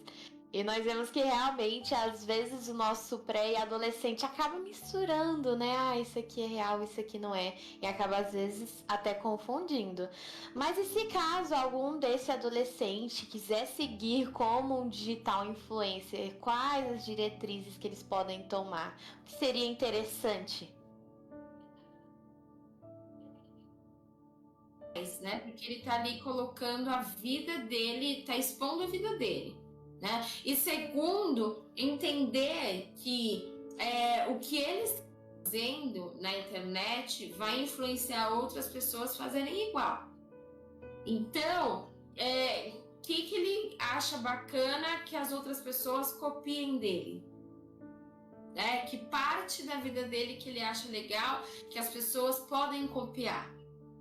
S2: e nós vemos que realmente, às vezes, o nosso pré e adolescente acaba misturando, né? Ah, isso aqui é real, isso aqui não é. E acaba, às vezes, até confundindo. Mas e se caso algum desse adolescente quiser seguir como um digital influencer, quais as diretrizes que eles podem tomar? O que seria interessante?
S3: Né? Porque ele tá ali colocando a vida dele, tá expondo a vida dele. Né? E segundo, entender que o que eles estão fazendo na internet vai influenciar outras pessoas fazerem igual. Então, o que ele acha bacana que as outras pessoas copiem dele? Né? Que parte da vida dele que ele acha legal que as pessoas podem copiar?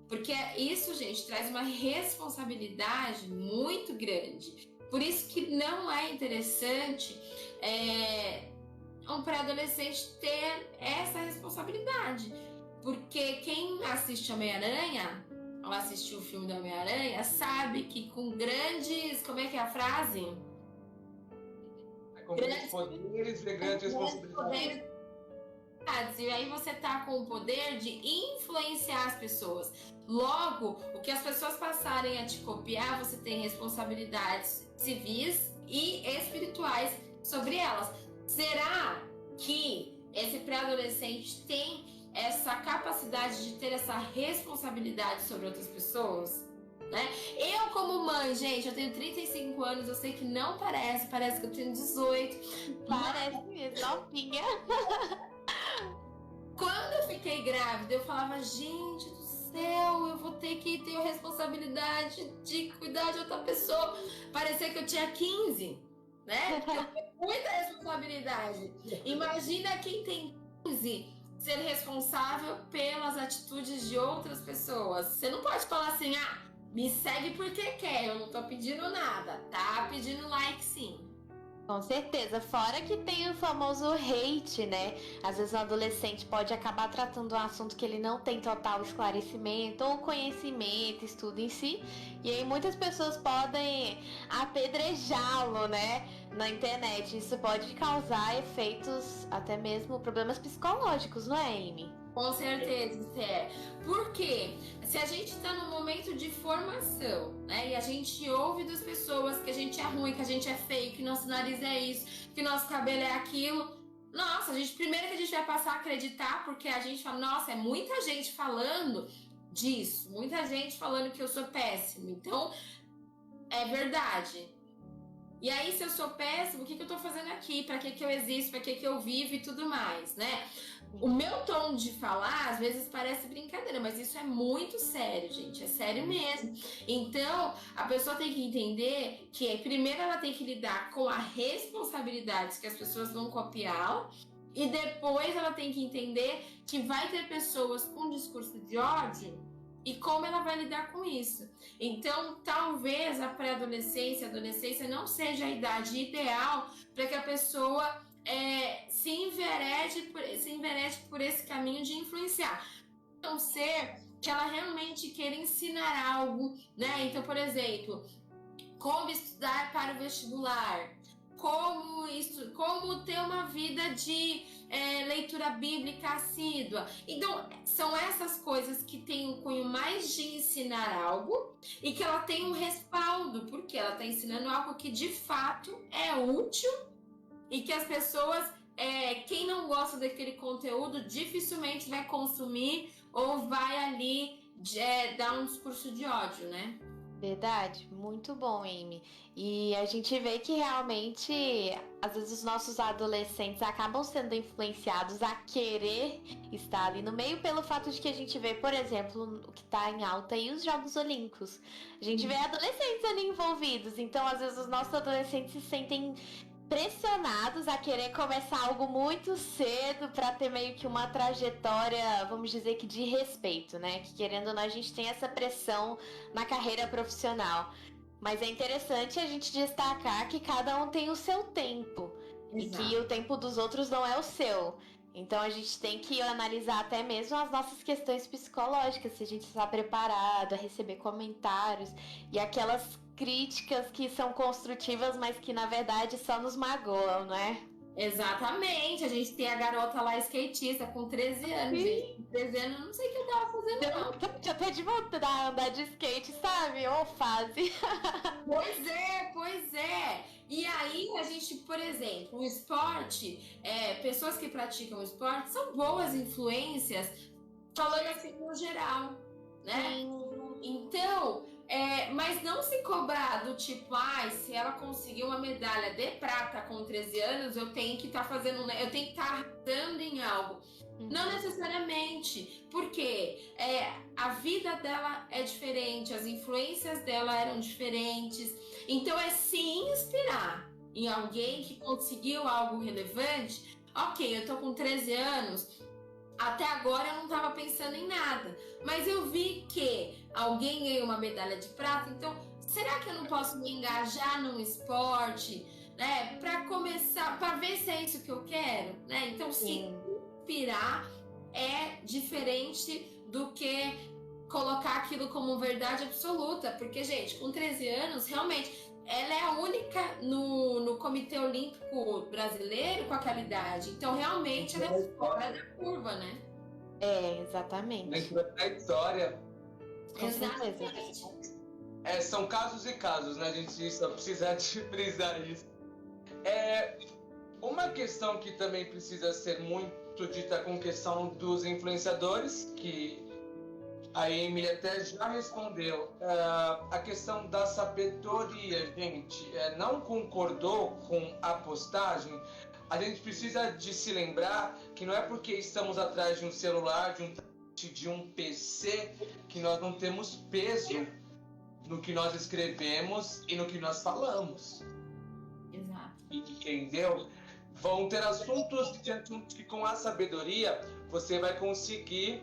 S3: Porque isso, gente, traz uma responsabilidade muito grande. Por isso que não é interessante um pré-adolescente ter essa responsabilidade. Porque quem assiste Homem-Aranha, ou assistiu o filme do Homem-Aranha, sabe que com grandes... Como é que é a frase?
S1: Com grandes poderes e grandes responsabilidades.
S3: E aí você tá com o poder de influenciar as pessoas. Logo, o que as pessoas passarem a te copiar, você tem responsabilidades civis e espirituais sobre elas. Será que esse pré-adolescente tem essa capacidade de ter essa responsabilidade sobre outras pessoas? Né? Eu, como mãe, gente, eu tenho 35 anos, eu sei que não parece que eu tenho 18.
S2: Parece mesmo, novinha.
S3: Quando eu fiquei grávida, eu falava, gente do céu, eu vou ter que ter a responsabilidade de cuidar de outra pessoa. Parecia que eu tinha 15, né? Eu tenho muita responsabilidade. Imagina quem tem 15 ser responsável pelas atitudes de outras pessoas. Você não pode falar assim, me segue porque quer, eu não tô pedindo nada, tá pedindo like sim.
S2: Com certeza, fora que tem o famoso hate, né? Às vezes o adolescente pode acabar tratando um assunto que ele não tem total esclarecimento ou conhecimento, estudo em si. E aí muitas pessoas podem apedrejá-lo, né? Na internet. Isso pode causar efeitos, até mesmo problemas psicológicos, não é, Amy?
S3: Com certeza, Esther. Por quê? Se a gente está num momento de formação, né? E a gente ouve das pessoas que a gente é ruim, que a gente é feio, que nosso nariz é isso, que nosso cabelo é aquilo. Nossa, primeiro que a gente vai passar a acreditar, porque a gente fala, nossa, é muita gente falando disso, muita gente falando que eu sou péssimo. Então, é verdade. E aí, se eu sou péssimo, o que eu tô fazendo aqui? Pra que eu existo? Pra que eu vivo e tudo mais, né? O meu tom de falar, às vezes parece brincadeira, mas isso é muito sério, gente. É sério mesmo. Então, a pessoa tem que entender que, primeiro, ela tem que lidar com a responsabilidade que as pessoas vão copiá-la. E depois, ela tem que entender que vai ter pessoas com discurso de ódio e como ela vai lidar com isso. Então, talvez a pré-adolescência, a adolescência não seja a idade ideal para que a pessoa se enverede por esse caminho de influenciar. A não ser que ela realmente queira ensinar algo, né? Então, por exemplo, como estudar para o vestibular, como ter uma vida de leitura bíblica assídua. Então, são essas coisas que têm um cunho mais de ensinar algo e que ela tem um respaldo, porque ela está ensinando algo que de fato é útil e que as pessoas quem não gosta daquele conteúdo dificilmente vai consumir ou vai ali dar um discurso de ódio, né?
S2: Verdade, muito bom, Amy. E a gente vê que realmente, às vezes, os nossos adolescentes acabam sendo influenciados a querer estar ali no meio pelo fato de que a gente vê, por exemplo, o que está em alta aí, os Jogos Olímpicos. A gente vê adolescentes ali envolvidos, então às vezes os nossos adolescentes se sentem pressionados a querer começar algo muito cedo para ter meio que uma trajetória, vamos dizer que de respeito, né? Que querendo ou não, a gente tem essa pressão na carreira profissional. Mas é interessante a gente destacar que cada um tem o seu tempo. Exato. E que o tempo dos outros não é o seu. Então a gente tem que analisar até mesmo as nossas questões psicológicas, se a gente está preparado a receber comentários e aquelas críticas que são construtivas, mas que na verdade só nos magoam, não é?
S3: Exatamente, a gente tem a garota lá skatista com 13 anos, gente. Com 13 anos, não sei o que eu tava fazendo, não.
S2: Eu até de voltar a andar de skate, sabe? Ô fase.
S3: Pois é. E aí, a gente, por exemplo, o esporte, pessoas que praticam esporte são boas influências, falando assim no geral, né? Então, mas não se cobrar do tipo, se ela conseguiu uma medalha de prata com 13 anos, eu tenho que estar eu tenho que estar arrasando em algo. Não necessariamente, porque a vida dela é diferente, as influências dela eram diferentes. Então é se inspirar em alguém que conseguiu algo relevante. Ok, eu tô com 13 anos, até agora eu não tava pensando em nada, mas eu vi que alguém ganhou uma medalha de prata, então será que eu não posso me engajar num esporte, né, para começar, para ver se é isso que eu quero, né? Então se inspirar é diferente do que colocar aquilo como verdade absoluta, porque, gente, com 13 anos, realmente, ela é a única no Comitê Olímpico Brasileiro com aquela idade. Então, realmente, ela é fora da curva, né?
S2: Exatamente.
S1: Dentro da história.
S3: Exatamente.
S1: São casos e casos, né? A gente só precisa de frisar isso. Uma questão que também precisa ser muito dita com questão dos influenciadores, que a Amy até já respondeu, a questão da sabedoria, gente. Não concordou com a postagem? A gente precisa de se lembrar que não é porque estamos atrás de um celular, de um PC, que nós não temos peso no que nós escrevemos e no que nós falamos.
S3: Exato.
S1: Entendeu? Vão ter assuntos que com a sabedoria você vai conseguir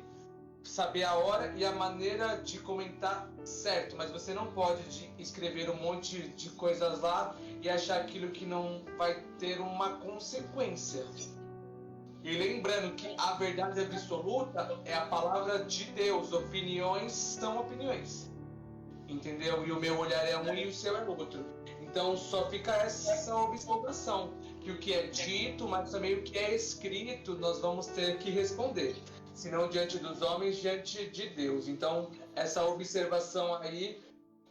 S1: saber a hora e a maneira de comentar certo, mas você não pode escrever um monte de coisas lá e achar aquilo que não vai ter uma consequência. E lembrando que a verdade absoluta é a palavra de Deus, opiniões são opiniões, entendeu? E o meu olhar é um e o seu é outro. Então só fica essa observação, que o que é dito, mas também o que é escrito, nós vamos ter que responder. Se não diante dos homens, diante de Deus. Então, essa observação aí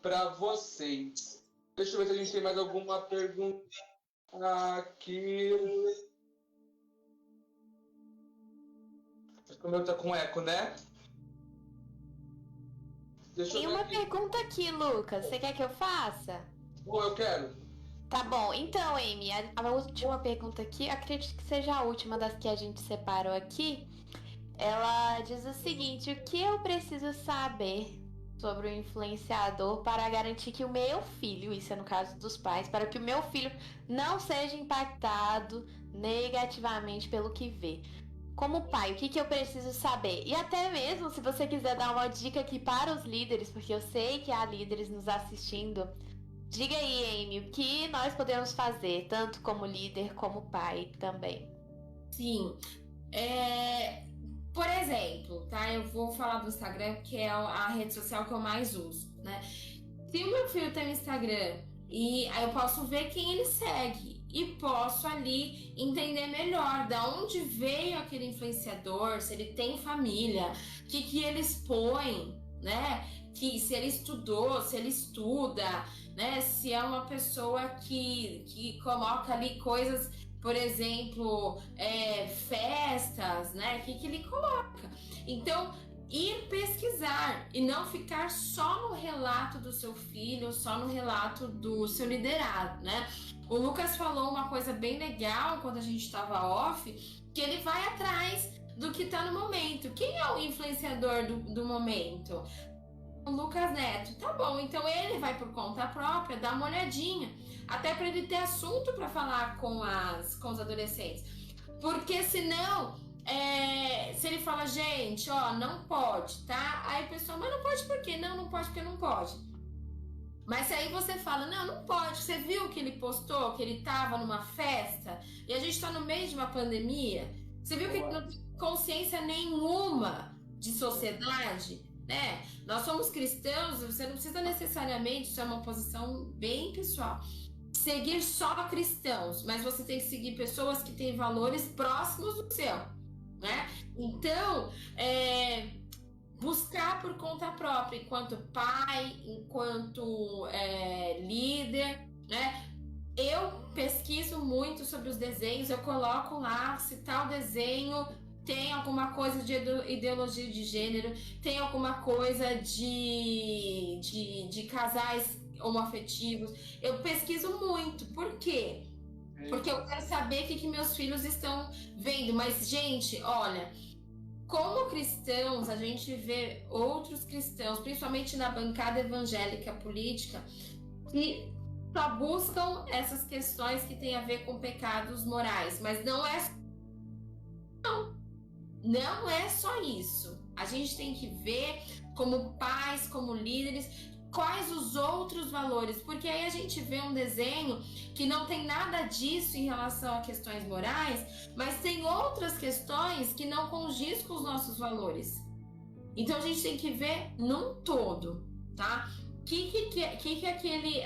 S1: para vocês. Deixa eu ver se a gente tem mais alguma pergunta aqui. Acho que o meu tá com eco, né?
S2: Tem uma pergunta aqui, Lucas. Você quer que eu faça?
S1: Eu quero.
S2: Tá bom. Então, Amy, a última pergunta aqui, acredito que seja a última das que a gente separou aqui. Ela diz o seguinte: o que eu preciso saber sobre o influenciador para garantir que o meu filho, isso é no caso dos pais, para que o meu filho não seja impactado negativamente pelo que vê? Como pai, o que eu preciso saber? E até mesmo se você quiser dar uma dica aqui para os líderes, porque eu sei que há líderes nos assistindo, diga aí, Amy, o que nós podemos fazer, tanto como líder como pai também.
S3: Sim, por exemplo, tá? Eu vou falar do Instagram, que é a rede social que eu mais uso, né? Se o meu filho tem um Instagram e aí eu posso ver quem ele segue e posso ali entender melhor da onde veio aquele influenciador, se ele tem família, o que ele expõe, né? Que se ele estudou, se ele estuda, né? Se é uma pessoa que coloca ali coisas, por exemplo, festas, né? O que ele coloca? Então, ir pesquisar e não ficar só no relato do seu filho, só no relato do seu liderado, né? O Lucas falou uma coisa bem legal quando a gente estava off, que ele vai atrás do que está no momento. Quem é o influenciador do momento? O Lucas Neto. Tá bom, então ele vai por conta própria dar uma olhadinha, até para ele ter assunto para falar com os adolescentes. Porque senão, se ele fala, gente, ó, não pode, tá? Aí a pessoa, mas não pode por quê? Não pode porque não pode. Mas se aí você fala, não pode, você viu que ele postou, que ele tava numa festa, e a gente tá no meio de uma pandemia, você viu que ele não tem consciência nenhuma de sociedade, né? Nós somos cristãos, você não precisa necessariamente, isso é uma posição bem pessoal, seguir só cristãos, mas você tem que seguir pessoas que têm valores próximos do seu, né? Então, buscar por conta própria, enquanto pai, enquanto líder, né? Eu pesquiso muito sobre os desenhos, eu coloco lá se tal desenho tem alguma coisa de ideologia de gênero, tem alguma coisa de casais homoafetivos. Eu pesquiso muito. Por quê? Porque eu quero saber o que meus filhos estão vendo. Mas, gente, olha, como cristãos, a gente vê outros cristãos, principalmente na bancada evangélica política, que só buscam essas questões que têm a ver com pecados morais. Mas não é só isso. A gente tem que ver, como pais, como líderes, quais os outros valores, porque aí a gente vê um desenho que não tem nada disso em relação a questões morais, mas tem outras questões que não condiz com os nossos valores. Então a gente tem que ver num todo, tá? O que aquele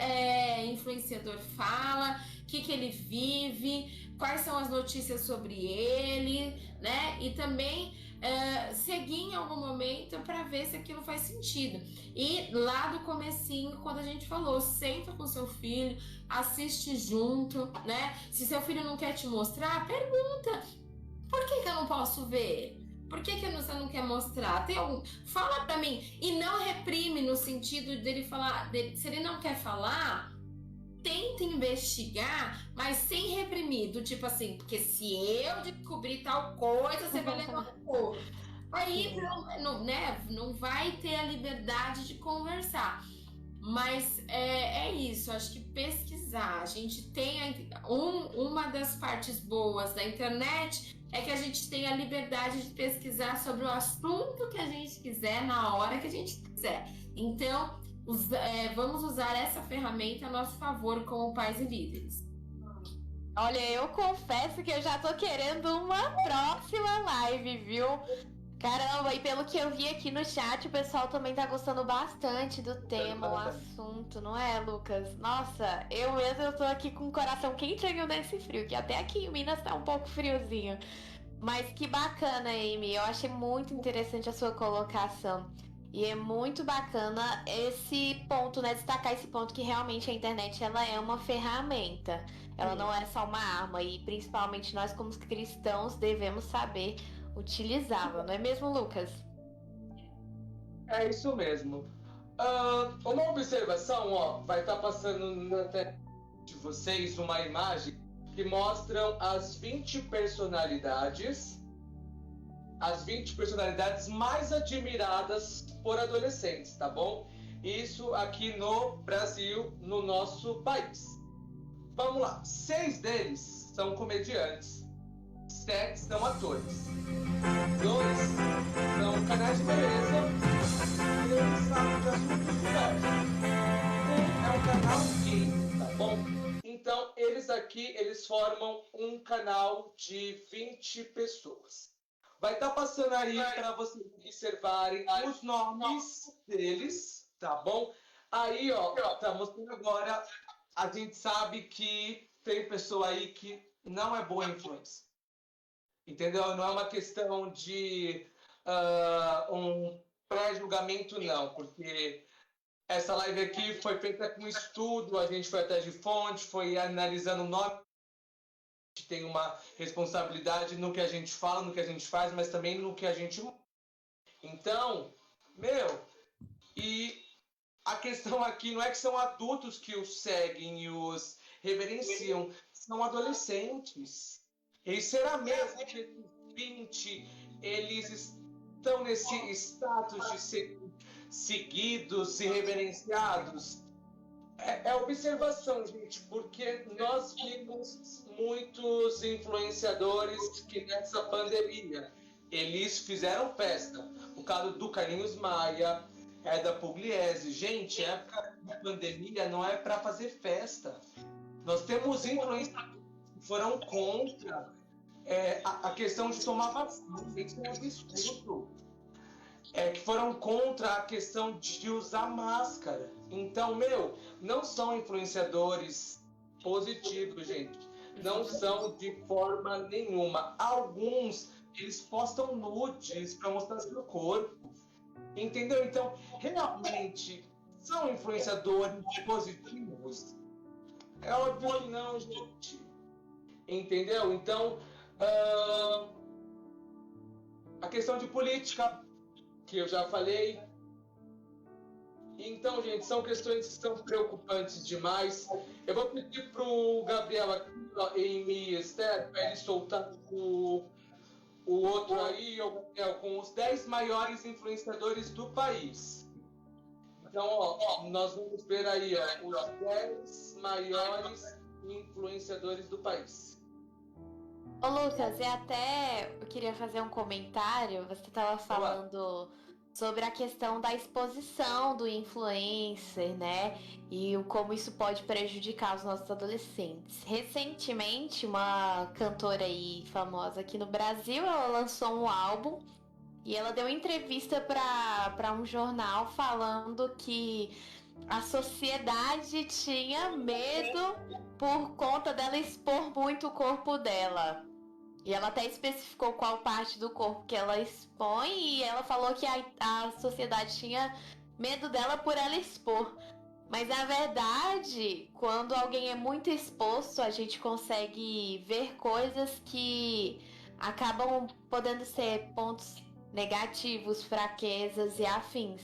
S3: influenciador fala, o que ele vive, quais são as notícias sobre ele, né? E também seguir em algum momento para ver se aquilo faz sentido. E lá do comecinho, quando a gente falou, senta com seu filho, assiste junto, né? Se seu filho não quer te mostrar, pergunta: por que eu não posso ver? Por que você não quer mostrar? Fala pra mim. E não reprime no sentido dele falar. Se ele não quer falar, tenta investigar, mas sem reprimir. Do tipo assim, porque se eu descobrir tal coisa, você vai levar um pouco. Aí não vai ter a liberdade de conversar. Mas é isso, acho que pesquisar. A gente tem uma das partes boas da internet é que a gente tem a liberdade de pesquisar sobre o assunto que a gente quiser, na hora que a gente quiser. Então, vamos usar essa ferramenta a nosso favor como pais e líderes.
S2: Olha, eu confesso que eu já tô querendo uma próxima live, viu? Caramba, e pelo que eu vi aqui no chat, o pessoal também tá gostando bastante do tema, o assunto, não é, Lucas? Nossa, eu tô aqui com o coração quentinho nesse frio, que até aqui em Minas tá um pouco friozinho. Mas que bacana, Amy, eu achei muito interessante a sua colocação. E é muito bacana esse ponto, né? Destacar esse ponto que realmente a internet ela é uma ferramenta. Ela não é só uma arma. E principalmente nós, como cristãos, devemos saber utilizá-la, não é mesmo, Lucas?
S1: É isso mesmo. Uma observação, ó, vai estar passando na tela de vocês uma imagem que mostram as 20 personalidades mais admiradas por adolescentes, tá bom? Isso aqui no Brasil, no nosso país. Vamos lá. 6 deles são comediantes, 7 são atores, 2 são canais de beleza e eles falam de assuntos diversos. É um canal gay, tá bom? Então, eles formam um canal de 20 pessoas. Vai estar passando aí para vocês observarem os nomes deles, tá bom? Aí, ó, tá mostrando agora, a gente sabe que tem pessoa aí que não é boa influência. Entendeu? Não é uma questão de um pré-julgamento, não, porque essa live aqui foi feita com estudo, a gente foi atrás de fonte, foi analisando o nome tem uma responsabilidade no que a gente fala, no que a gente faz, mas também no que a gente... Então, e a questão aqui não é que são adultos que os seguem e os reverenciam, são adolescentes. E será mesmo que esses 20, eles estão nesse status de ser seguidos e reverenciados? É observação, gente, porque nós vimos muitos influenciadores que nessa pandemia, eles fizeram festa. O caso do Carlinhos Maia, da Pugliese. Gente, época de pandemia não é para fazer festa. Nós temos influenciadores que foram contra a questão de tomar vacina. Isso é um absurdo. Que foram contra a questão de usar máscara. Então, não são influenciadores positivos, gente. Não são de forma nenhuma. Alguns, eles postam nudes para mostrar seu corpo. Entendeu? Então, realmente, são influenciadores positivos? É óbvio que não, gente. Entendeu? Então, a questão de política, que eu já falei. Então, gente, são questões que são preocupantes demais. Eu vou pedir para o Gabriel aqui, Amy e Esther, para ele soltar o outro aí, Gabriel, com os 10 maiores influenciadores do país. Então, nós vamos ver aí, os 10 maiores influenciadores do país.
S2: Ô Lucas, eu queria fazer um comentário. Você estava falando sobre a questão da exposição do influencer, né? E como isso pode prejudicar os nossos adolescentes. Recentemente, uma cantora aí famosa aqui no Brasil, ela lançou um álbum e ela deu entrevista para um jornal falando que a sociedade tinha medo por conta dela expor muito o corpo dela. E ela até especificou qual parte do corpo que ela expõe e ela falou que a sociedade tinha medo dela por ela expor. Mas na verdade, quando alguém é muito exposto, a gente consegue ver coisas que acabam podendo ser pontos negativos, fraquezas e afins.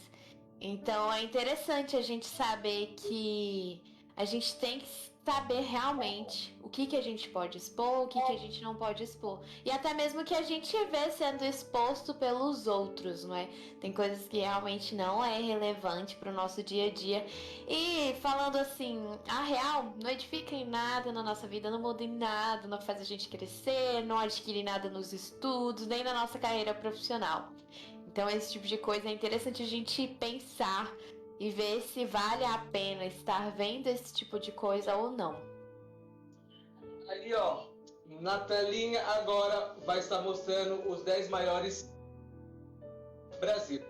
S2: Então é interessante a gente saber que a gente tem que saber realmente o que a gente pode expor, o que a gente não pode expor. E até mesmo que a gente vê sendo exposto pelos outros, não é? Tem coisas que realmente não é relevante para o nosso dia a dia. E falando assim, a real não edifica em nada na nossa vida, não muda em nada, não faz a gente crescer, não adquire nada nos estudos, nem na nossa carreira profissional. Então esse tipo de coisa é interessante a gente pensar e ver se vale a pena estar vendo esse tipo de coisa ou não.
S1: Ali, na telinha agora vai estar mostrando os 10 maiores do Brasil.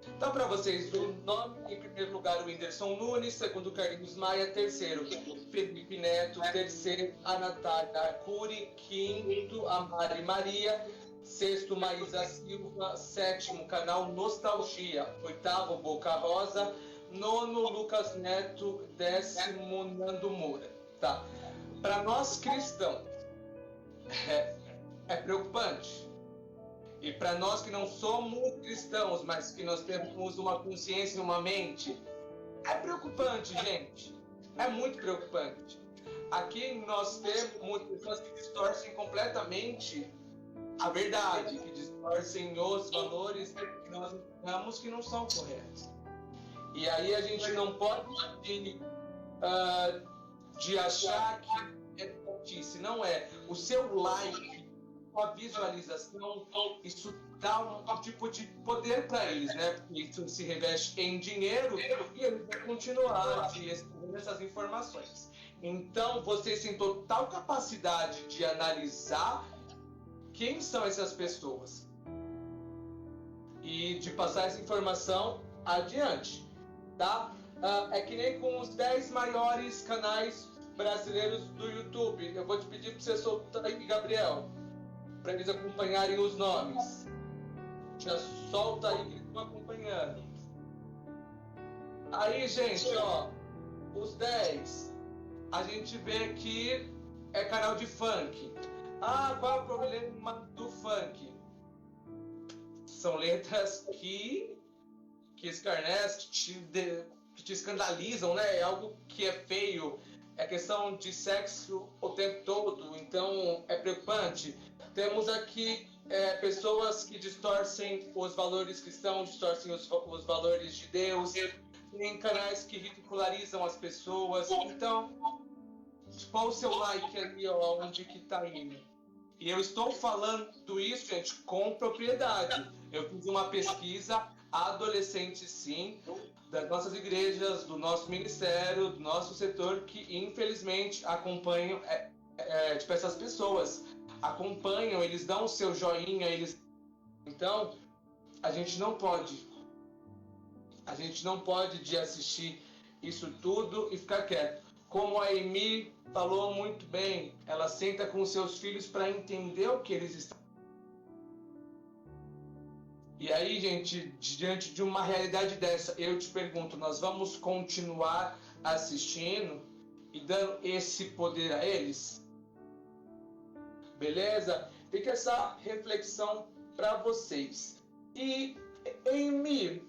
S1: Então, para vocês, o nome, em primeiro lugar, o Whindersson Nunes, segundo, Carlinhos Maia, terceiro, Felipe Neto, terceiro, a Natália Arcuri, quinto, a Mari Maria, sexto, Maísa Silva, sétimo, canal Nostalgia, oitavo, Boca Rosa, nono, Lucas Neto, décimo, Nando Moura. Tá. Para nós cristãos, é preocupante. E para nós que não somos cristãos, mas que nós temos uma consciência e uma mente, é preocupante, gente. É muito preocupante. Aqui nós temos muitas pessoas que distorcem completamente a verdade, que distorcem os valores que nós ensinamos que não são corretos. E aí a gente não pode de achar que é notícia. Não é. O seu like, a visualização, isso dá um tipo de poder para eles, né? Porque isso se reveste em dinheiro e eles vão continuar recebendo essas informações. Então, vocês têm total capacidade de analisar quem são essas pessoas e de passar essa informação adiante, tá? É que nem com os 10 maiores canais brasileiros do YouTube. Eu vou te pedir para você soltar aí, Gabriel, para eles acompanharem os nomes. Já solta aí que eles estão acompanhando. Aí, gente, os 10, a gente vê que é canal de funk. Ah, qual é o problema do funk? São letras que escarnecem, que te escandalizam, né? É algo que é feio. É questão de sexo o tempo todo, então é preocupante. Temos aqui pessoas que distorcem os valores cristãos, distorcem os valores de Deus, tem canais que ridicularizam as pessoas. Então, põe o seu like ali, ó, onde que tá indo. E eu estou falando isso, gente, com propriedade. Eu fiz uma pesquisa, adolescentes sim, das nossas igrejas, do nosso ministério, do nosso setor, que infelizmente acompanham tipo, essas pessoas. Acompanham, eles dão o seu joinha, Então, a gente não pode de assistir isso tudo e ficar quieto. Como a Amy falou muito bem, ela senta com seus filhos para entender o que eles estão. E aí, gente, diante de uma realidade dessa, eu te pergunto, nós vamos continuar assistindo e dando esse poder a eles? Beleza? Fica essa reflexão para vocês. E, Amy,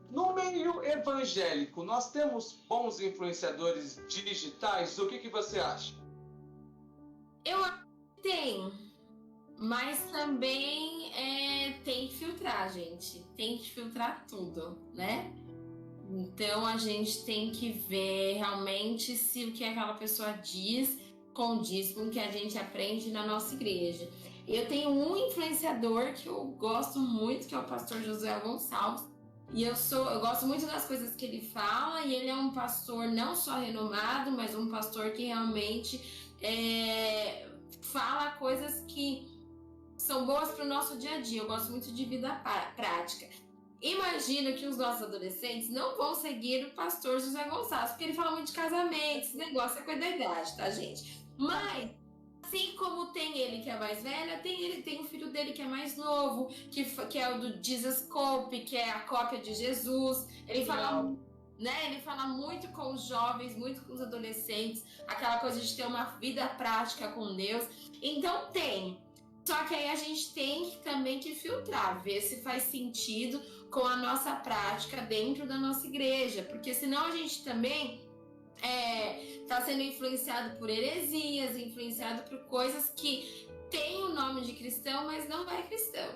S1: no meio evangélico, nós temos bons influenciadores digitais? O que você acha?
S3: Eu tenho, mas também tem que filtrar, gente. Tem que filtrar tudo, né? Então a gente tem que ver realmente se o que aquela pessoa diz condiz com o que a gente aprende na nossa igreja. Eu tenho um influenciador que eu gosto muito, que é o pastor José Gonçalves. E eu gosto muito das coisas que ele fala, e ele é um pastor não só renomado, mas um pastor que realmente fala coisas que são boas para o nosso dia a dia. Eu gosto muito de vida prática. Imagino que os nossos adolescentes não vão seguir o pastor José Gonçalves, porque ele fala muito de casamento, esse negócio é coisa da idade, tá, gente? Mas, assim como tem ele que é mais velha, tem o filho dele que é mais novo, que é o do Jesus Cope, que é a cópia de Jesus. Ele fala, né? Ele fala muito com os jovens, muito com os adolescentes, aquela coisa de ter uma vida prática com Deus. Então tem. Só que aí a gente tem também que filtrar, ver se faz sentido com a nossa prática dentro da nossa igreja, porque senão a gente também está sendo influenciado por heresias, influenciado por coisas que tem o nome de cristão, mas não é cristão.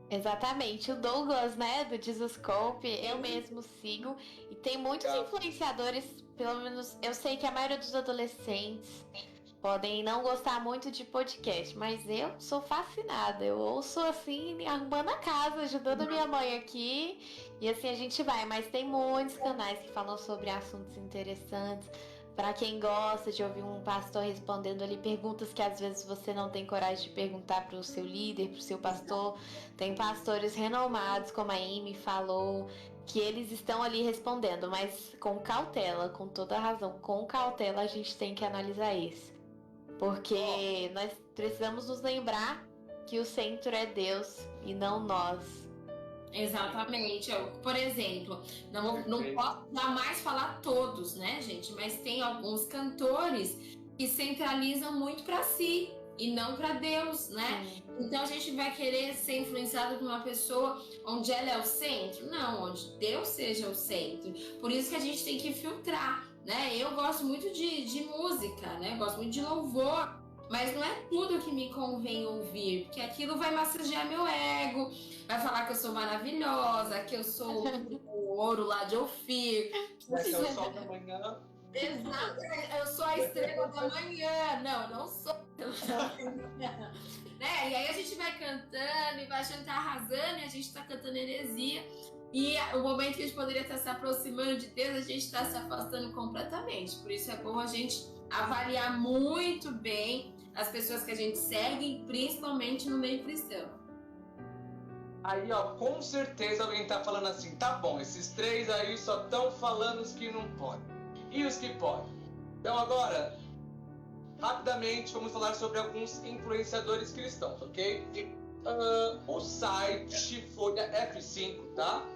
S2: Exatamente, o Douglas, né, do Jesus Cope, eu mesmo sigo, e tem muitos influenciadores, pelo menos eu sei que a maioria dos adolescentes podem não gostar muito de podcast, mas eu sou fascinada. Eu ouço assim, arrumando a casa, ajudando a minha mãe aqui. E assim a gente vai. Mas tem muitos canais que falam sobre assuntos interessantes. Para quem gosta de ouvir um pastor respondendo ali perguntas que às vezes você não tem coragem de perguntar para o seu líder, para o seu pastor. Tem pastores renomados, como a Amy falou, que eles estão ali respondendo, mas com cautela, com toda a razão. Com cautela a gente tem que analisar isso. Porque nós precisamos nos lembrar que o centro é Deus e não nós.
S3: Exatamente. Por exemplo, não posso jamais falar todos, né, gente? Mas tem alguns cantores que centralizam muito para si e não para Deus, né? Então a gente vai querer ser influenciado por uma pessoa onde ela é o centro? Não, onde Deus seja o centro. Por isso que a gente tem que filtrar, né? Eu gosto muito de música, né? Gosto muito de louvor, mas não é tudo que me convém ouvir, porque aquilo vai massagear meu ego, vai falar que eu sou maravilhosa, que eu sou o ouro lá de Ofir.
S1: Que é o sol da manhã.
S3: Exato, eu sou a estrela da manhã. Não sou. Né? E aí a gente vai cantando e vai achando que tá arrasando, e a gente tá cantando heresia. E o momento que a gente poderia estar se aproximando de Deus, a gente está se afastando completamente. Por isso é bom a gente avaliar muito bem as pessoas que a gente segue, principalmente no meio cristão.
S1: Aí, ó, com certeza alguém tá falando assim, tá bom, esses três aí só estão falando os que não podem. E os que podem? Então agora, rapidamente, vamos falar sobre alguns influenciadores cristãos, ok? O site Folha F5, tá?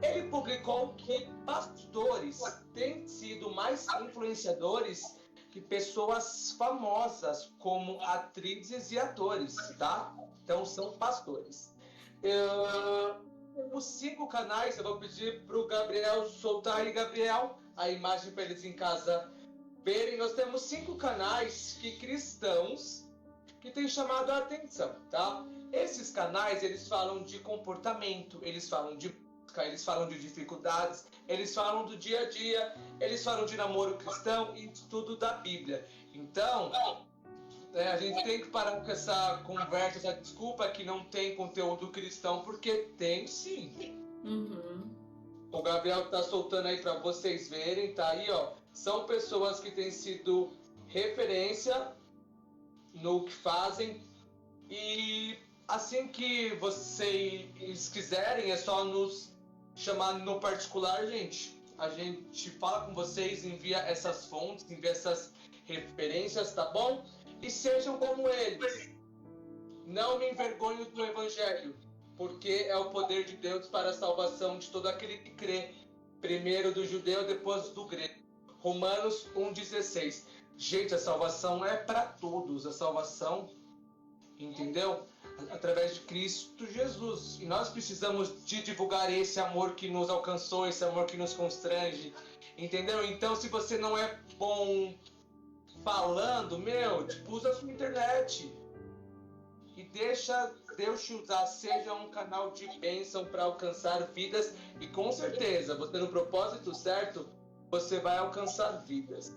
S1: Ele publicou que pastores têm sido mais influenciadores que pessoas famosas, como atrizes e atores, tá? Então, são pastores. Temos 5 canais, eu vou pedir para o Gabriel soltar aí, Gabriel, a imagem para eles em casa verem. Nós temos 5 canais que cristãos que têm chamado a atenção, tá? Esses canais, eles falam de comportamento, eles falam de música, eles falam de dificuldades, eles falam do dia a dia, eles falam de namoro cristão e estudo da Bíblia. Então, a gente tem que parar com essa conversa, essa desculpa que não tem conteúdo cristão, porque tem sim.
S3: Uhum.
S1: O Gabriel tá soltando aí para vocês verem, tá aí, ó. São pessoas que têm sido referência no que fazem, e assim que vocês quiserem, é só nos chamar no particular, gente. A gente fala com vocês, envia essas fontes, envia essas referências, tá bom? E sejam como eles. Não me envergonho do Evangelho, porque é o poder de Deus para a salvação de todo aquele que crê, primeiro do judeu, depois do grego. Romanos 1,16. Gente, a salvação é para todos. A salvação, entendeu? Através de Cristo Jesus. E nós precisamos de divulgar esse amor que nos alcançou, esse amor que nos constrange, entendeu? Então, se você não é bom falando, usa a sua internet e deixa Deus te usar. Seja um canal de bênção para alcançar vidas, e com certeza, você no propósito certo, você vai alcançar vidas.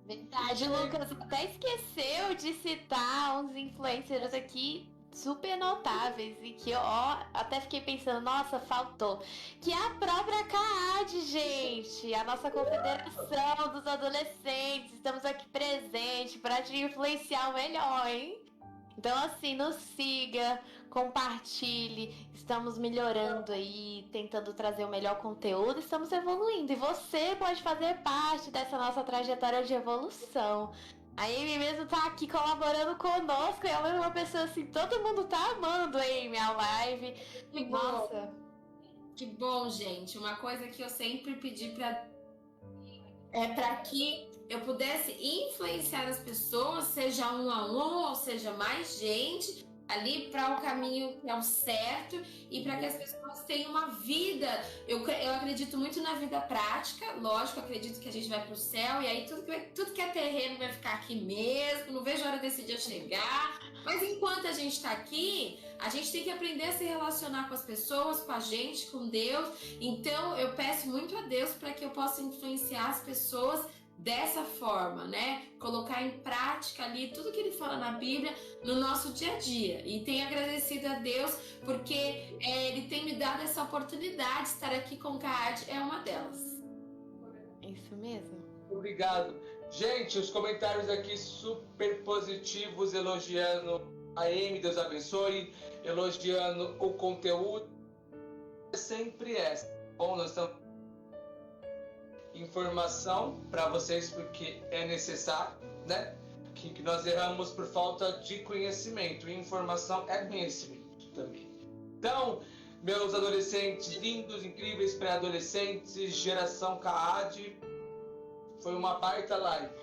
S2: Verdade, Lucas, até esqueceu de citar uns influencers aqui super notáveis e que eu até fiquei pensando, nossa, faltou. Que é a própria CAAD, gente, a nossa confederação dos adolescentes. Estamos aqui presentes para te influenciar o melhor, hein? Então, assim, nos siga, compartilhe, estamos melhorando aí, tentando trazer o melhor conteúdo, estamos evoluindo. E você pode fazer parte dessa nossa trajetória de evolução. A Amy mesmo tá aqui colaborando conosco, e ela é uma pessoa assim, todo mundo tá amando a Amy, a live.
S3: Que bom.
S2: Nossa.
S3: Que bom, gente. Uma coisa que eu sempre pedi para que eu pudesse influenciar as pessoas, seja um a um, ou seja, mais gente, ali para o caminho que é o certo, e para que as pessoas tenham uma vida. Eu acredito muito na vida prática, lógico, acredito que a gente vai para o céu, e aí tudo que é terreno vai ficar aqui mesmo, não vejo a hora desse dia chegar. Mas enquanto a gente está aqui, a gente tem que aprender a se relacionar com as pessoas, com a gente, com Deus. Então eu peço muito a Deus para que eu possa influenciar as pessoas dessa forma, né? Colocar em prática ali tudo que ele fala na Bíblia no nosso dia a dia. E tenho agradecido a Deus porque ele tem me dado essa oportunidade de estar aqui com o CAAD, é uma delas.
S2: Isso mesmo.
S1: Obrigado. Gente, os comentários aqui super positivos, elogiando a Amy, Deus abençoe, elogiando o conteúdo. Sempre bom, nós estamos informação para vocês porque é necessário, né? Que nós erramos por falta de conhecimento. E informação é conhecimento também. Então, meus adolescentes lindos, incríveis, pré-adolescentes, geração CAAD, foi uma baita live,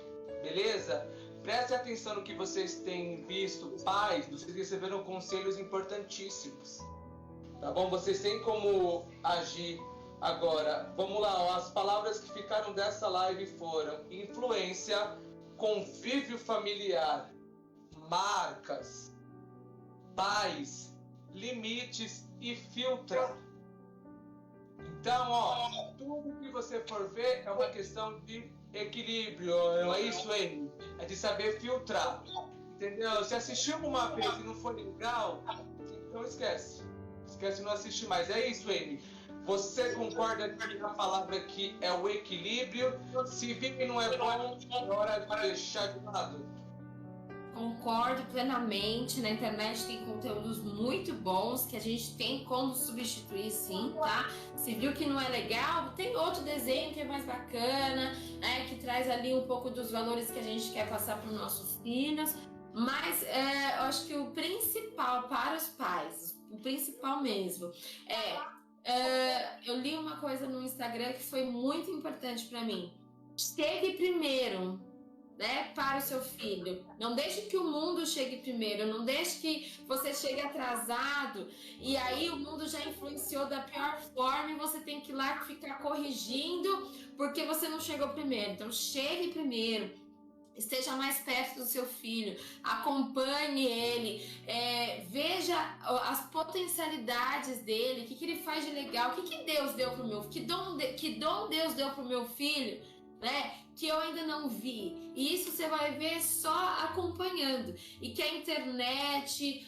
S1: beleza? Preste atenção no que vocês têm visto, pais, vocês receberam conselhos importantíssimos, tá bom? Vocês têm como agir. Agora, vamos lá, ó, as palavras que ficaram dessa live foram influência, convívio familiar, marcas, pais, limites e filtrar. Então, ó, tudo que você for ver é uma questão de equilíbrio, é isso aí, é de saber filtrar, entendeu? Se assistiu uma vez e não foi legal, então esquece de não assistir mais, é isso, Amy. Você concorda que a palavra aqui é o equilíbrio? Se vir que não é bom, é hora de deixar de lado.
S3: Concordo plenamente. Na internet tem conteúdos muito bons que a gente tem como substituir, sim, tá? Se viu que não é legal, tem outro desenho que é mais bacana, né? Que traz ali um pouco dos valores que a gente quer passar para os nossos filhos. Mas eu acho que o principal para os pais, o principal mesmo, eu li uma coisa no Instagram que foi muito importante para mim. Chegue primeiro né, para o seu filho. Não deixe que o mundo chegue primeiro, não deixe que você chegue atrasado e aí o mundo já influenciou da pior forma e você tem que ir lá ficar corrigindo porque você não chegou primeiro. Então chegue primeiro, esteja mais perto do seu filho, acompanhe ele, veja as potencialidades dele, o que ele faz de legal, o que Deus deu pro meu filho, que dom Deus deu pro meu filho, né? Que eu ainda não vi. E isso você vai ver só acompanhando. E que a internet,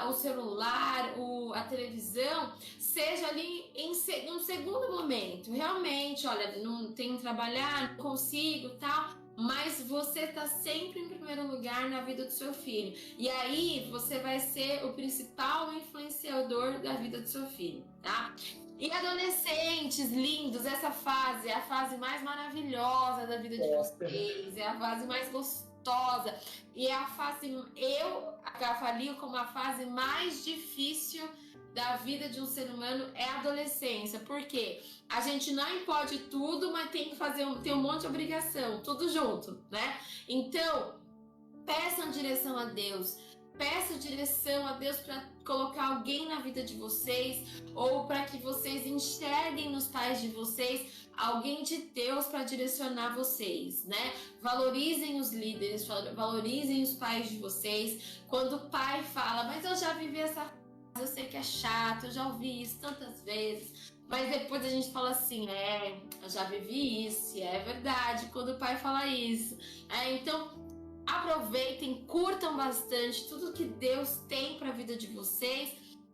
S3: o celular, a televisão seja ali em um segundo momento. Realmente, olha, não tenho que trabalhar, não consigo, tal. Mas você tá sempre em primeiro lugar na vida do seu filho. E aí você vai ser o principal influenciador da vida do seu filho, tá? E adolescentes lindos, essa fase é a fase mais maravilhosa da vida de vocês, é a fase mais gostosa e é a fase, eu avalio como a fase mais difícil da vida de um ser humano é a adolescência. Por quê? A gente não pode tudo, mas tem que tem um monte de obrigação, tudo junto, né? Então, peçam direção a Deus. Peça direção a Deus para colocar alguém na vida de vocês ou para que vocês enxerguem nos pais de vocês alguém de Deus para direcionar vocês, né? Valorizem os líderes, valorizem os pais de vocês. Quando o pai fala, mas eu já vivi essa fase, eu sei que é chato, eu já ouvi isso tantas vezes. Mas depois a gente fala assim, eu já vivi isso, e é verdade, quando o pai fala isso. Então, aproveitem, curtam bastante tudo que Deus tem para a vida de vocês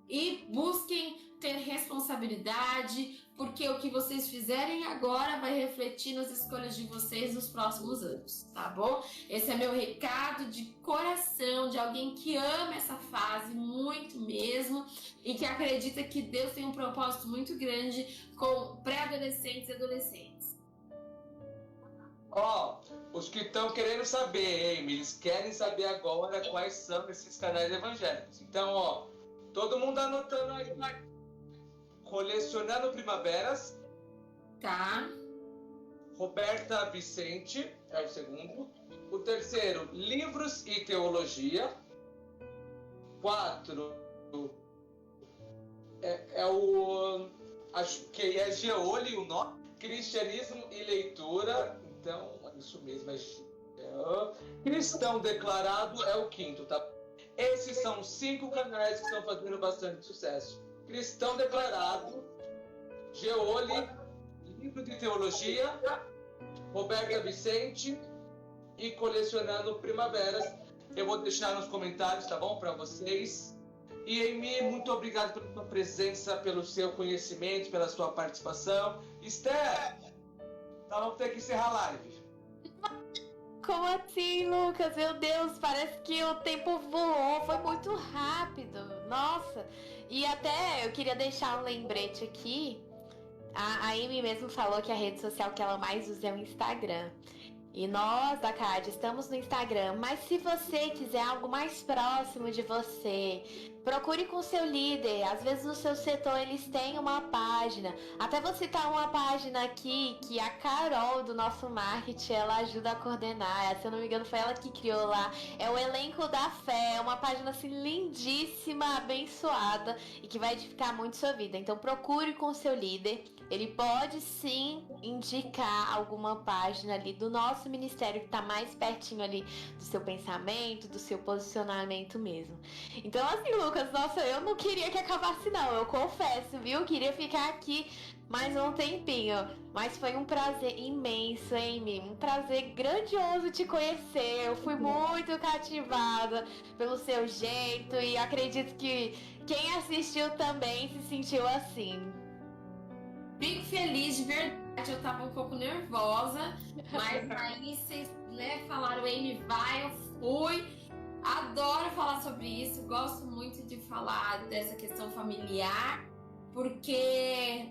S3: e busquem ter responsabilidade, porque o que vocês fizerem agora vai refletir nas escolhas de vocês nos próximos anos, tá bom? Esse é meu recado de coração, de alguém que ama essa fase muito mesmo e que acredita que Deus tem um propósito muito grande com pré-adolescentes e adolescentes.
S1: Os que estão querendo saber, eles querem saber agora quais são esses canais evangélicos. Então, todo mundo anotando aí, Colecionando Primaveras.
S3: Tá.
S1: Roberta Vicente é o segundo. O terceiro, Livros e Teologia. 4 acho que é Geoli o nome. Cristianismo e Leitura. Então, isso mesmo, Cristão Declarado é o 5º, tá? Esses são 5 canais que estão fazendo bastante sucesso. Cristão Declarado, Geoli, Livro de Teologia, Roberta Vicente e Colecionando Primaveras. Eu vou deixar nos comentários, tá bom? Para vocês. E Amy, muito obrigado pela sua presença, pelo seu conhecimento, pela sua participação. Esther, vamos ter que encerrar a live.
S2: Como assim, Lucas? Meu Deus, parece que o tempo voou, foi muito rápido. Nossa, e até eu queria deixar um lembrete aqui. A Amy mesmo falou que a rede social que ela mais usa é o Instagram. E nós, da CAD, estamos no Instagram, mas se você quiser algo mais próximo de você, procure com o seu líder. Às vezes no seu setor eles têm uma página. Até vou citar uma página aqui que a Carol do nosso marketing, ela ajuda a coordenar. Se eu não me engano foi ela que criou lá. É o Elenco da Fé, é uma página assim lindíssima, abençoada e que vai edificar muito sua vida. Então procure com o seu líder. Ele pode sim indicar alguma página ali do nosso ministério que está mais pertinho ali do seu pensamento, do seu posicionamento mesmo. Então assim, Lucas, nossa, eu não queria que acabasse não, eu confesso, viu? Eu queria ficar aqui mais um tempinho, mas foi um prazer imenso, Amy, um prazer grandioso te conhecer. Eu fui muito cativada pelo seu jeito e acredito que quem assistiu também se sentiu assim.
S3: Fico feliz, de verdade, eu tava um pouco nervosa, mas aí vocês, falaram, Amy, vai, eu fui. Adoro falar sobre isso, gosto muito de falar dessa questão familiar, porque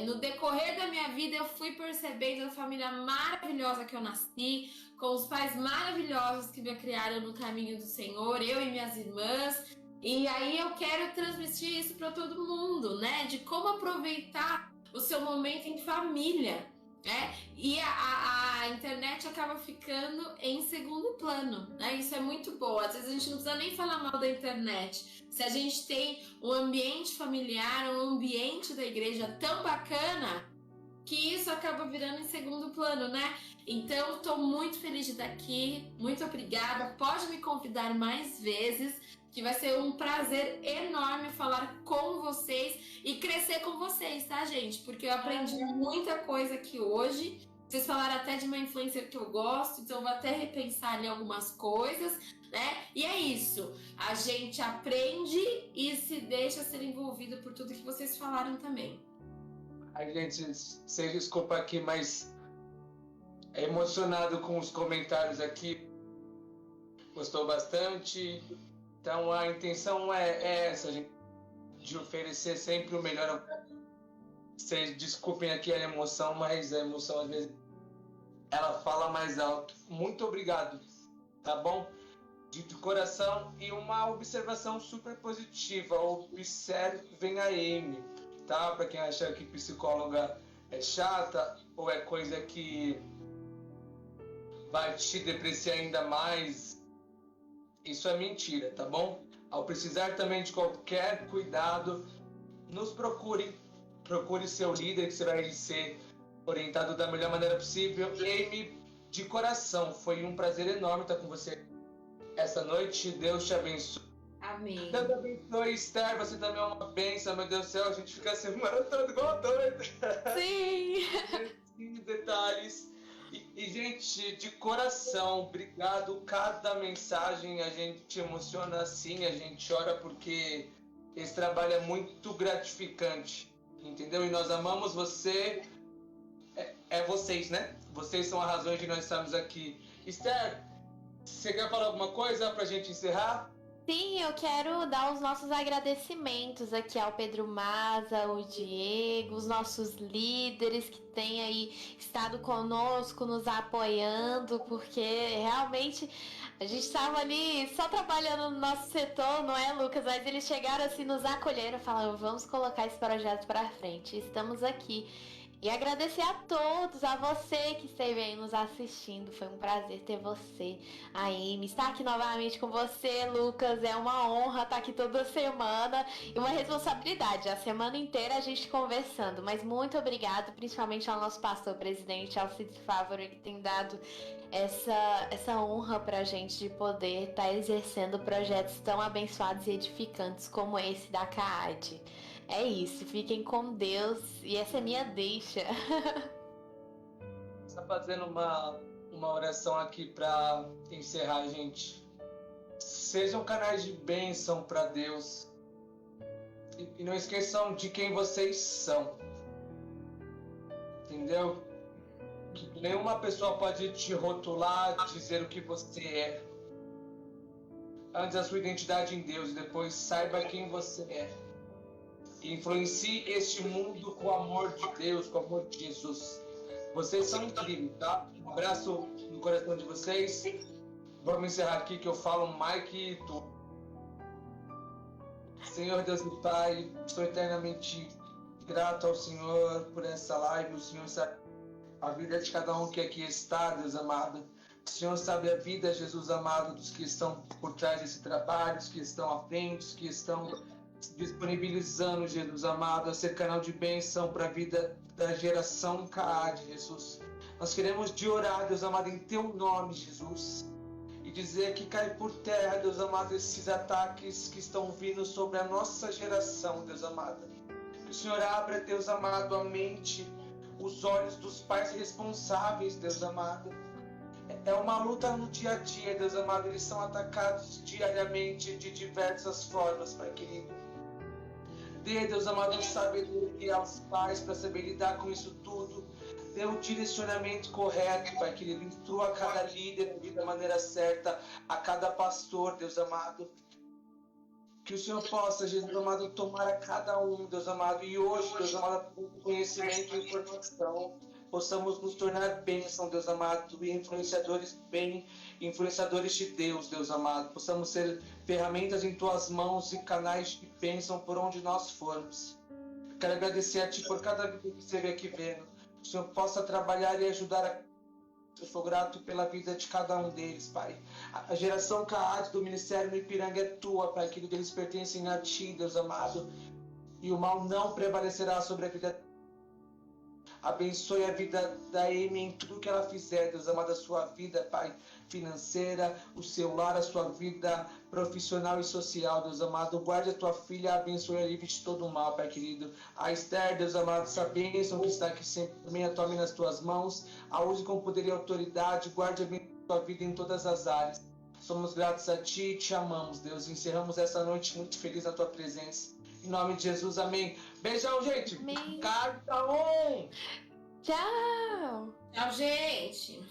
S3: no decorrer da minha vida eu fui percebendo a família maravilhosa que eu nasci, com os pais maravilhosos que me criaram no caminho do Senhor, eu e minhas irmãs. E aí eu quero transmitir isso para todo mundo, né? De como aproveitar o seu momento em família. né? E a internet acaba ficando em segundo plano, né? Isso é muito bom. Às vezes a gente não precisa nem falar mal da internet. Se a gente tem um ambiente familiar, um ambiente da igreja tão bacana, que isso acaba virando em segundo plano, né? Então, estou muito feliz de estar aqui. Muito obrigada. Pode me convidar mais vezes, que vai ser um prazer enorme falar com vocês e crescer com vocês, tá, gente? Porque eu aprendi muita coisa aqui hoje. Vocês falaram até de uma influencer que eu gosto, então eu vou até repensar ali algumas coisas, né? E é isso. A gente aprende e se deixa ser envolvido por tudo que vocês falaram também.
S1: A gente, sem desculpa aqui, mas é emocionado com os comentários aqui. Gostou bastante. Então a intenção é essa, gente, de oferecer sempre o melhor. Vocês desculpem aqui a emoção, mas a emoção às vezes ela fala mais alto. Muito obrigado, tá bom? De coração. E uma observação super positiva. Observem a Amy, tá? Para quem acha que psicóloga é chata ou é coisa que vai te depreciar ainda mais, isso é mentira, tá bom? Ao precisar também de qualquer cuidado, nos procure seu líder, que você vai ser orientado da melhor maneira possível. Amy, de coração, foi um prazer enorme estar com você essa noite. Deus te abençoe.
S3: Amém.
S1: Deus abençoe, Esther, você também é uma bênção, meu Deus do céu, a gente fica a semana toda igual doido.
S2: Sim!
S1: Detalhes. E, gente, de coração, obrigado. Cada mensagem a gente emociona assim, a gente chora porque esse trabalho é muito gratificante, entendeu? E nós amamos você, vocês, né? Vocês são a razão de nós estarmos aqui. Esther, você quer falar alguma coisa pra gente encerrar?
S2: Sim, eu quero dar os nossos agradecimentos aqui ao Pedro Maza, o Diego, os nossos líderes que têm aí estado conosco, nos apoiando, porque realmente a gente estava ali só trabalhando no nosso setor, não é, Lucas? Mas eles chegaram assim, nos acolheram, falaram, vamos colocar esse projeto para frente. Estamos aqui. E agradecer a todos, a você que esteve aí nos assistindo. Foi um prazer ter você, a Amy. Estar aqui novamente com você, Lucas. É uma honra estar aqui toda semana e uma responsabilidade. A semana inteira a gente conversando. Mas muito obrigado, principalmente ao nosso pastor presidente, Alcides Fávaro, que tem dado essa honra pra gente de poder estar exercendo projetos tão abençoados e edificantes como esse da CAAD. É isso, fiquem com Deus e essa é minha deixa.
S1: Está fazendo uma oração aqui para encerrar, gente. Sejam canais de bênção para Deus. E não esqueçam de quem vocês são. Entendeu? Que nenhuma pessoa pode te rotular, dizer o que você é. Antes a sua identidade em Deus e depois saiba quem você é. Influencie este mundo com o amor de Deus, com o amor de Jesus. Vocês são incríveis, tá? Um abraço no coração de vocês. Vamos encerrar aqui que eu falo Mike e tu. Senhor Deus e Pai, estou eternamente grato ao Senhor por essa live. O Senhor sabe a vida de cada um que aqui está, Deus amado. O Senhor sabe a vida, Jesus amado, dos que estão por trás desse trabalho, dos que estão à frente, dos que estão disponibilizando, Jesus amado, a ser canal de bênção para a vida da geração CAAD, Jesus. Nós queremos te orar, Deus amado, em teu nome, Jesus, e dizer que cai por terra, Deus amado, esses ataques que estão vindo sobre a nossa geração, Deus amado. Que o Senhor abra, Deus amado, a mente, os olhos dos pais responsáveis, Deus amado. É uma luta no dia a dia, Deus amado, eles são atacados diariamente de diversas formas, Pai querido. Dê, Deus amado, sabedoria aos pais para saber lidar com isso tudo. Dê um direcionamento correto, Pai querido. Instrua a cada líder da maneira certa, a cada pastor, Deus amado. Que o Senhor possa, Jesus amado, tomar a cada um, Deus amado. E hoje, Deus amado, com conhecimento e informação, possamos nos tornar bênção, Deus amado, e influenciadores de Deus, Deus amado. Possamos ser ferramentas em Tuas mãos e canais de bênção por onde nós formos. Quero agradecer a Ti por cada vida que esteve aqui vendo. o Senhor possa trabalhar e ajudar a... Eu sou grato pela vida de cada um deles, Pai. A geração CAAD do Ministério no Ipiranga é tua, Pai, querido. Eles pertencem a ti, Deus amado. E o mal não prevalecerá sobre a vida. Abençoe a vida da Amy em tudo que ela fizer, Deus amado, a sua vida, Pai, financeira, o seu lar, a sua vida profissional e social, Deus amado. Guarde a tua filha, abençoe a livre de todo o mal, Pai querido. A Esther, Deus amado, essa bênção que está aqui sempre, também a tome nas tuas mãos, a use com poder e autoridade, guarde a tua vida em todas as áreas. Somos gratos a ti e te amamos, Deus. Encerramos essa noite muito feliz na tua presença. Em nome de Jesus, amém. Beijão, gente.
S2: Amém.
S1: Carta 1.
S2: Tchau.
S3: Tchau, gente.